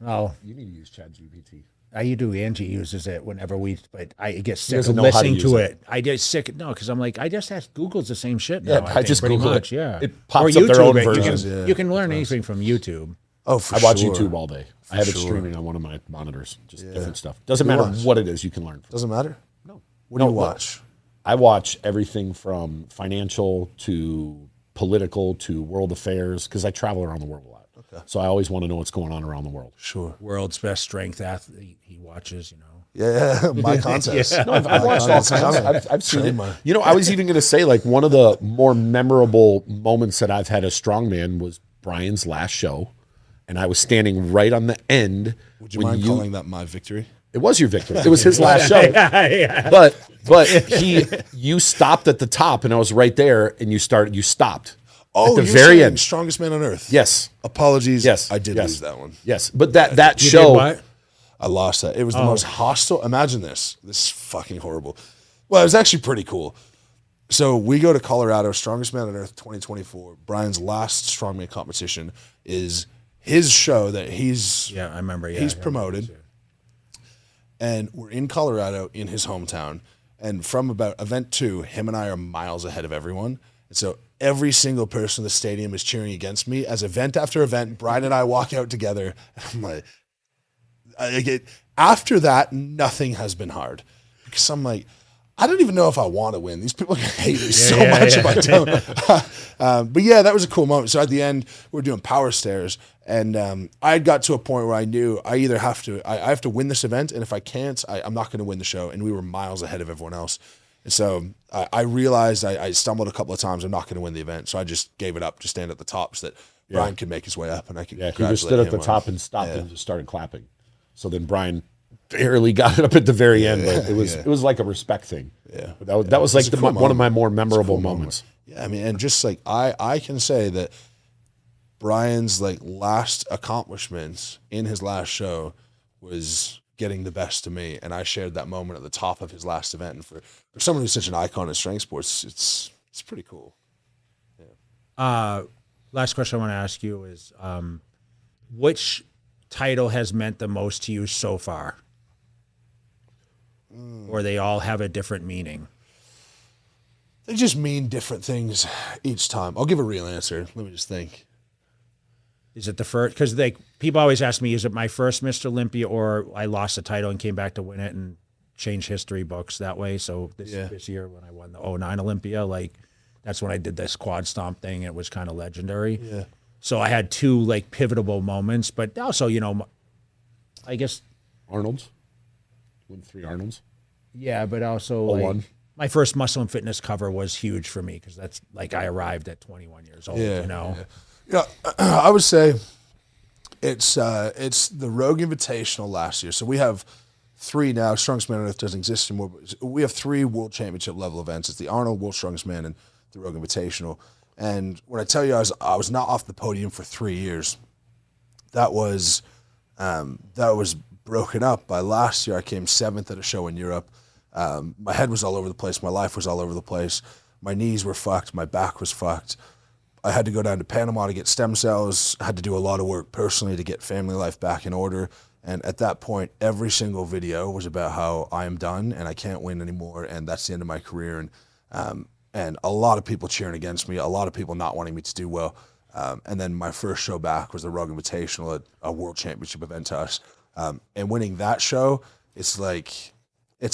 Oh, You need to use ChatGPT. you do. Angie uses it whenever but I get sick doesn't of know how to listening use to it. it. I get sick. No, because I'm like, I just ask Google's the same shit now. Yeah, I I think, just pretty Google it. much, yeah. It pops Or up their own YouTube it. versions. You can learn anything from YouTube. Oh, for I watch sure. YouTube all day. I have it sure. streaming on one of my monitors. Just different stuff. Doesn't What do matter you watch? what it is. You can learn. From. Doesn't matter? No. What do you watch? I watch everything from financial to political to world affairs because I travel around the world a lot. Okay. So I always want to know what's going on around the world. Sure. World's best strength athlete. He watches. Yeah, my contest. No, I've watched all kinds. I've seen it. Trademark. You know, I was even going to say like one of the more memorable moments that I've had as strongman was Brian's last show, and I was standing right on the end. Would you mind calling that my victory? It was your victory. It was his last show. But you stopped at the top, and I was right there, and you stopped. Oh, at the you're very saying end. Strongest Man on Earth. Yes. Apologies. Yes. I did Yes. lose that one. Yes. But that You show. did what? I lost that. It was the most hostile. Imagine this. This is fucking horrible. Well, it was actually pretty cool. So we go to Colorado, Strongest Man on Earth 2024. Brian's last strongman competition is his show that he's Yeah, I remember. Yeah, he's yeah. promoted. And we're in Colorado in his hometown. And from about event 2, him and I are miles ahead of everyone. And so every single person in the stadium is cheering against me. As event after event, Brian and I walk out together. And I'm like, after that, nothing has been hard. Because I'm like, I don't even know if I want to win. These people are going to hate me so much if I don't. But yeah, that was a cool moment. So at the end, we're doing power stairs. And I got to a point where I knew I either have to win this event. And if I can't, I'm not going to win the show. And we were miles ahead of everyone else. And so I realized I stumbled a couple of times. I'm not going to win the event. So I just gave it up to stand at the top so that Brian could make his way up. And I could Yeah, he just congratulate stood at the him top on- and stopped and just started clapping. So then Brian barely got it up at the very end, but it was like a respect thing. Yeah. But that was like It's a cool one of my moment. more It's a memorable cool moments. moment. Yeah, I mean, and just like I can say that Brian's like last accomplishments in his last show was getting the best of me, and I shared that moment at the top of his last event. And for someone who's such an icon in strength sports, it's pretty cool. Last question I want to ask you is, which title has meant the most to you so far? Or they all have a different meaning? They just mean different things each time. I'll give a real answer. Let me just think. Is it the first? Because people always ask me, is it my first Mr. Olympia, or I lost the title and came back to win it and change history books that way? So this year when I won the 09 Olympia, like that's when I did this quad stomp thing. It was kind of legendary. Yeah. So I had two like pivotal moments, but also, I guess. Arnold's. Win 3 Arnold's. Yeah, but also one. My first Muscle and Fitness cover was huge for me because that's like I arrived at 21 years old, Yeah, I would say it's the Rogue Invitational last year. So we have 3 now. Strongest Man on Earth doesn't exist anymore. But we have 3 World Championship level events. It's the Arnold World Strongest Man and the Rogue Invitational. And when I tell you I was not off the podium for 3 years, that was broken up by last year. I came 7th at a show in Europe. My head was all over the place. My life was all over the place. My knees were fucked. My back was fucked. I had to go down to Panama to get stem cells. I had to do a lot of work personally to get family life back in order. And at that point, every single video was about how I am done and I can't win anymore, and that's the end of my career. And a lot of people cheering against me, a lot of people not wanting me to do well. And then my first show back was the Rogue Invitational, a World Championship event to us. And winning that show, it's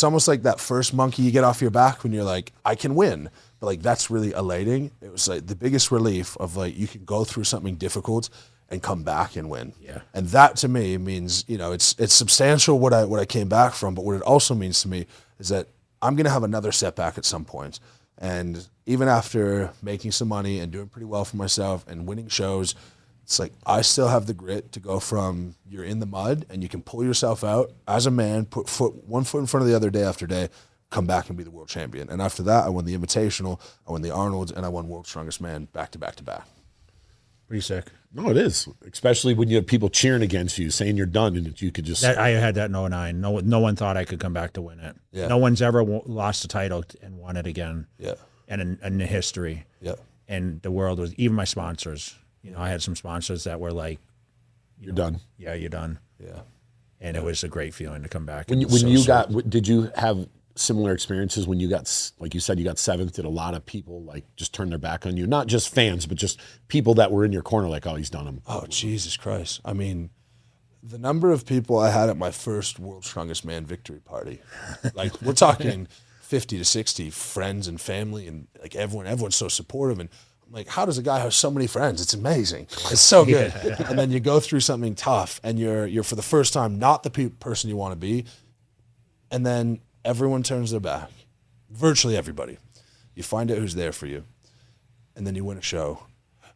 almost like that first monkey you get off your back when you're like, I can win. But like, that's really elating. It was like the biggest relief of like, you can go through something difficult and come back and win. Yeah. And that to me means, it's substantial what I came back from, but what it also means to me is that I'm going to have another setback at some point. And even after making some money and doing pretty well for myself and winning shows, it's like I still have the grit to go from you're in the mud and you can pull yourself out as a man, put one foot in front of the other day after day, come back and be the world champion. And after that, I won the Invitational, I won the Arnold, and I won World's Strongest Man back to back to back. Pretty sick. No, it is. Especially when you have people cheering against you, saying you're done, and that you could just. I had that in 09. No one thought I could come back to win it. Yeah. No one's ever lost the title and won it again. Yeah. And in the history. Yeah. And the world was, even my sponsors, I had some sponsors that were like, you're done. Yeah, you're done. Yeah. And it was a great feeling to come back. When did you have similar experiences when you got, like you said, you got 7th? Did a lot of people like just turn their back on you? Not just fans, but just people that were in your corner, like, oh, he's done him. Oh, Jesus Christ. I mean, the number of people I had at my first World's Strongest Man victory party, like we're talking 50 to 60 friends and family, and like everyone's so supportive. And I'm like, how does a guy have so many friends? It's amazing. It's so good. And then you go through something tough and you're for the first time not the person you want to be. And then everyone turns their back. Virtually everybody. You find out who's there for you. And then you win a show.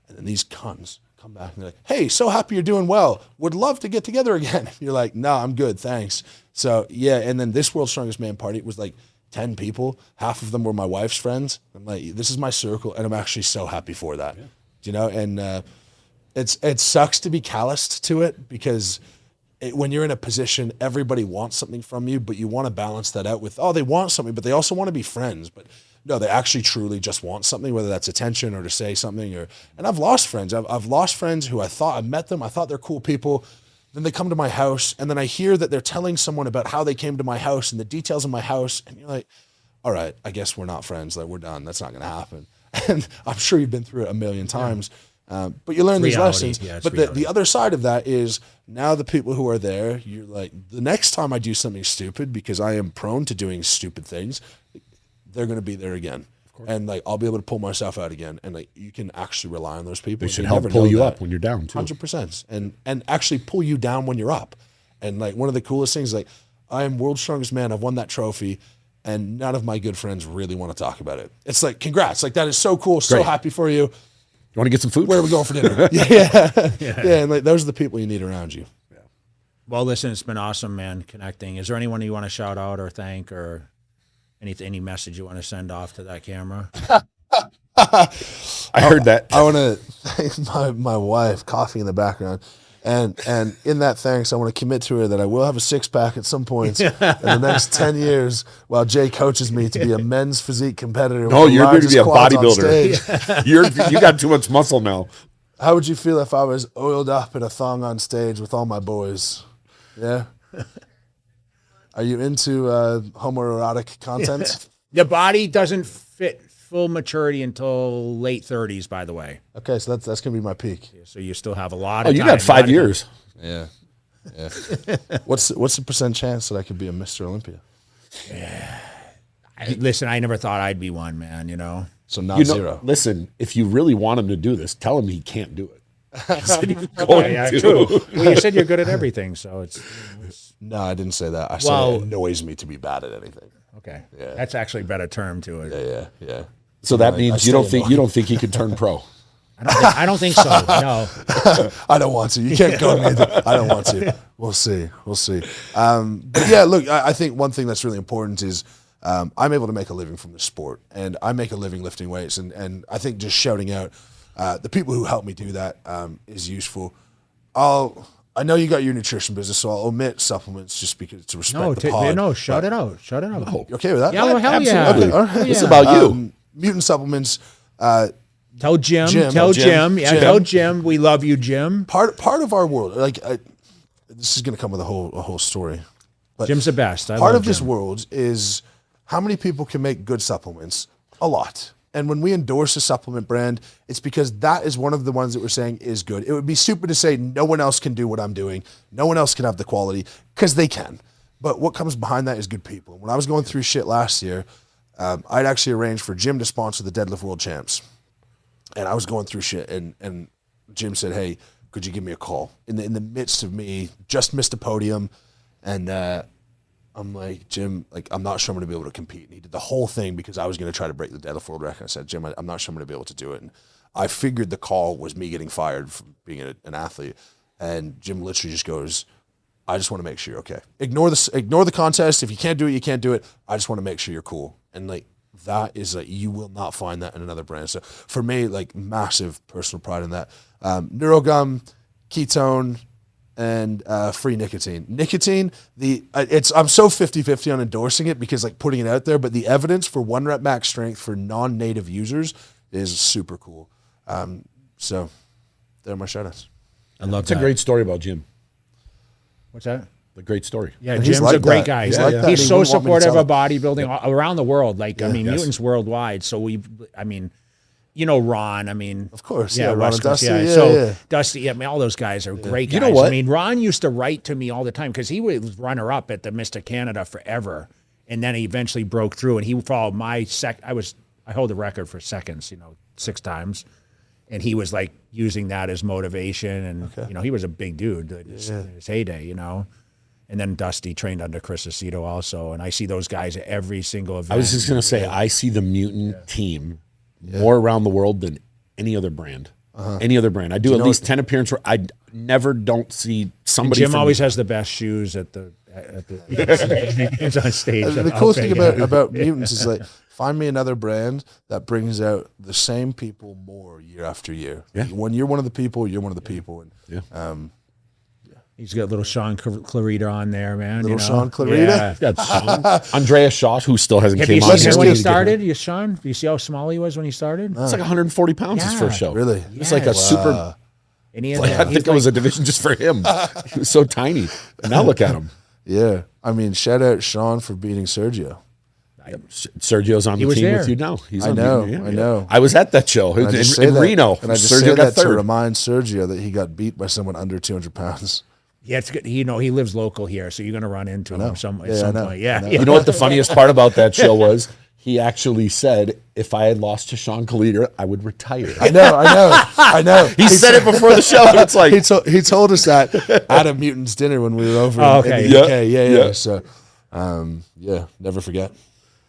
And then these cunts come back and they're like, hey, so happy you're doing well. Would love to get together again. You're like, no, I'm good, thanks. So yeah, and then this World's Strongest Man party was like 10 people. Half of them were my wife's friends. I'm like, this is my circle, and I'm actually so happy for that. Yeah. And it sucks to be calloused to it because when you're in a position, everybody wants something from you, but you want to balance that out with, they want something, but they also want to be friends. But no, they actually truly just want something, whether that's attention or to say something. And I've lost friends. I've lost friends who I thought I met them. I thought they're cool people. Then they come to my house, and then I hear that they're telling someone about how they came to my house and the details of my house. And you're like, all right, I guess we're not friends. Like, we're done. That's not going to happen. And I'm sure you've been through it a million times. But you learn these lessons. Yeah, but the other side of that is now the people who are there, you're like, the next time I do something stupid, because I am prone to doing stupid things, they're going to be there again. And like, I'll be able to pull myself out again. And like, you can actually rely on those people. They should help pull you up when you're down too. 100%. And actually pull you down when you're up. And like, one of the coolest things, like, I am World's Strongest Man. I've won that trophy. And none of my good friends really want to talk about it. It's like, congrats. Like, that is so cool. So happy for you. You want to get some food? Where are we going for dinner? Yeah. And like, those are the people you need around you. Yeah. Well, listen, it's been awesome, man, connecting. Is there anyone you want to shout out or thank, or any message you want to send off to that camera? I heard that. I want to thank my wife, coffee in the background. And in that thanks, I want to commit to her that I will have a 6-pack at some point in the next 10 years while Jay coaches me to be a men's physique competitor. No, you're going to be a bodybuilder. You got too much muscle now. How would you feel if I was oiled up in a thong on stage with all my boys? Yeah. Are you into homoerotic content? The body doesn't fit full maturity until late 30s, by the way. Okay, so that's gonna be my peak. So you still have a lot Oh, of you time. got 5 years. Yeah. Yeah. What's the percent chance that I could be a Mr. Olympia? Listen, I never thought I'd be one, man, you know. So not zero. Listen, if you really want him to do this, tell him he can't do it. He said he was going to. True. Well, you said you're good at everything, so it's No, I didn't say that. I said it annoys me to be bad at anything. okay. Yeah. That's actually a better term to it. Yeah. So that I means stay you don't think he could turn pro. I don't think so. No. I don't want to. You can't go me. I don't want to. We'll see. But yeah, look, I think one thing that's really important is I'm able to make a living from the sport, and I make a living lifting weights, and I think just shouting out the people who help me do that is useful. I know you got your nutrition business, so I'll omit supplements just because to respect the pod. No, shut it out. Shut it out. You okay with that? Yeah, well, hell yeah. Absolutely. Okay, all right. This is about you. Mutant supplements. Tell Jim. Jim. Tell Jim. Jim. Yeah, Jim. tell Jim. We love you, Jim. Part of our world, this is going to come with a whole story. But Jim's the best. part love of this Jim. world is how many people can make good supplements? A lot. And when we endorse a supplement brand, it's because that is one of the ones that we're saying is good. It would be stupid to say no one else can do what I'm doing. No one else can have the quality, because they can. But what comes behind that is good people. When I was going through shit last year, I'd actually arranged for Jim to sponsor the Deadlift World Champs. And I was going through shit, and Jim said, "Hey, could you give me a call?" In the midst of me just missed a podium, and I'm like, "Jim, I'm not sure I'm going to be able to compete." And he did the whole thing because I was going to try to break the Deadlift World record. I said, "Jim, I'm not sure I'm going to be able to do it." And I figured the call was me getting fired from being an athlete. And Jim literally just goes, "I just want to make sure you're okay. Ignore the contest. If you can't do it, you can't do it. I just want to make sure you're cool." And that is you will not find that in another brand. So for me, massive personal pride in that. Neurogum, ketone, and free nicotine. Nicotine, I'm so 50-50 on endorsing it because putting it out there, but the evidence for 1 rep max strength for non-native users is super cool. So there are my shout outs. I love It's a great story about Jim. What's that? A great story. Yeah, And he's Jim's like a great that. guy. He's like that. He's He so wouldn't want me to supportive tell of bodybuilding around the world. Mutants worldwide. So Ron, Of course, yeah, Ron West and Coast, Dusty, yeah. yeah, So yeah. Dusty, all those guys are great guys. You know what? I mean, Ron used to write to me all the time because he was runner-up at the Mr. Canada forever, and then he eventually broke through, and he followed my I hold the record for seconds, 6 times, and he was using that as motivation, and he was a big dude in his heyday, And then Dusty trained under Chris Aceto also, and I see those guys at every single event. I was just going to say, I see the Mutant team more around the world than any other brand. Any other brand. I do at least 10 appearances where I never don't see somebody. Jim always has the best shoes at the it's on stage. The cool thing about Mutants is find me another brand that brings out the same people more year after year. Yeah. When you're one of the people, you're one of the people. And He's got little Sean Clarita on there, man. Little Sean Clarita? Yeah. Andreas Schott, who still hasn't Have came you on seen here. him when he started? You, Sean? Do you see how small he was when he started? It's 140 pounds his first show. Really? It was a super. And he had I think it was a division just for him. He was so tiny. And now look at him. Yeah. I mean, shout out Sean for beating Sergio. Sergio's on the was team there. with you now. He's I on know, the, I know. I was at that show And I just say in that- Reno. And I just Sergio say got that to third. remind Sergio that he got beat by someone under 200 pounds. Yeah, it's good. He lives local here, so you're going to run into him at some I know. point. Yeah. You know what the funniest part about that show was? He actually said, if I had lost to Sean Collider, I would retire. I know. He said it before the show. And it's like, he told us that at a Mutants dinner when we were over Oh, in okay. the UK. Yeah. Yeah. So, never forget.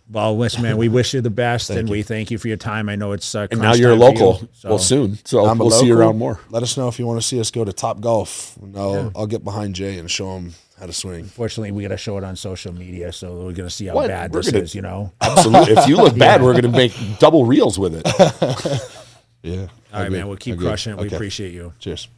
Well, listen, man, we wish you the best, and we thank you for your time. I know it's and crunch now you're a time for local. you, so. Well, soon. So I'm a we'll see you local. around more. Let us know if you want to see us go to Top Golf. And I'll get behind Jay and show him how to swing. Fortunately, we got to show it on social media, so we're going to see how What? bad We're this gonna- is. Absolutely. If you look bad, we're going to make double reels with it. Yeah. All right, man. We'll keep crushing it. We Okay. appreciate you. Cheers.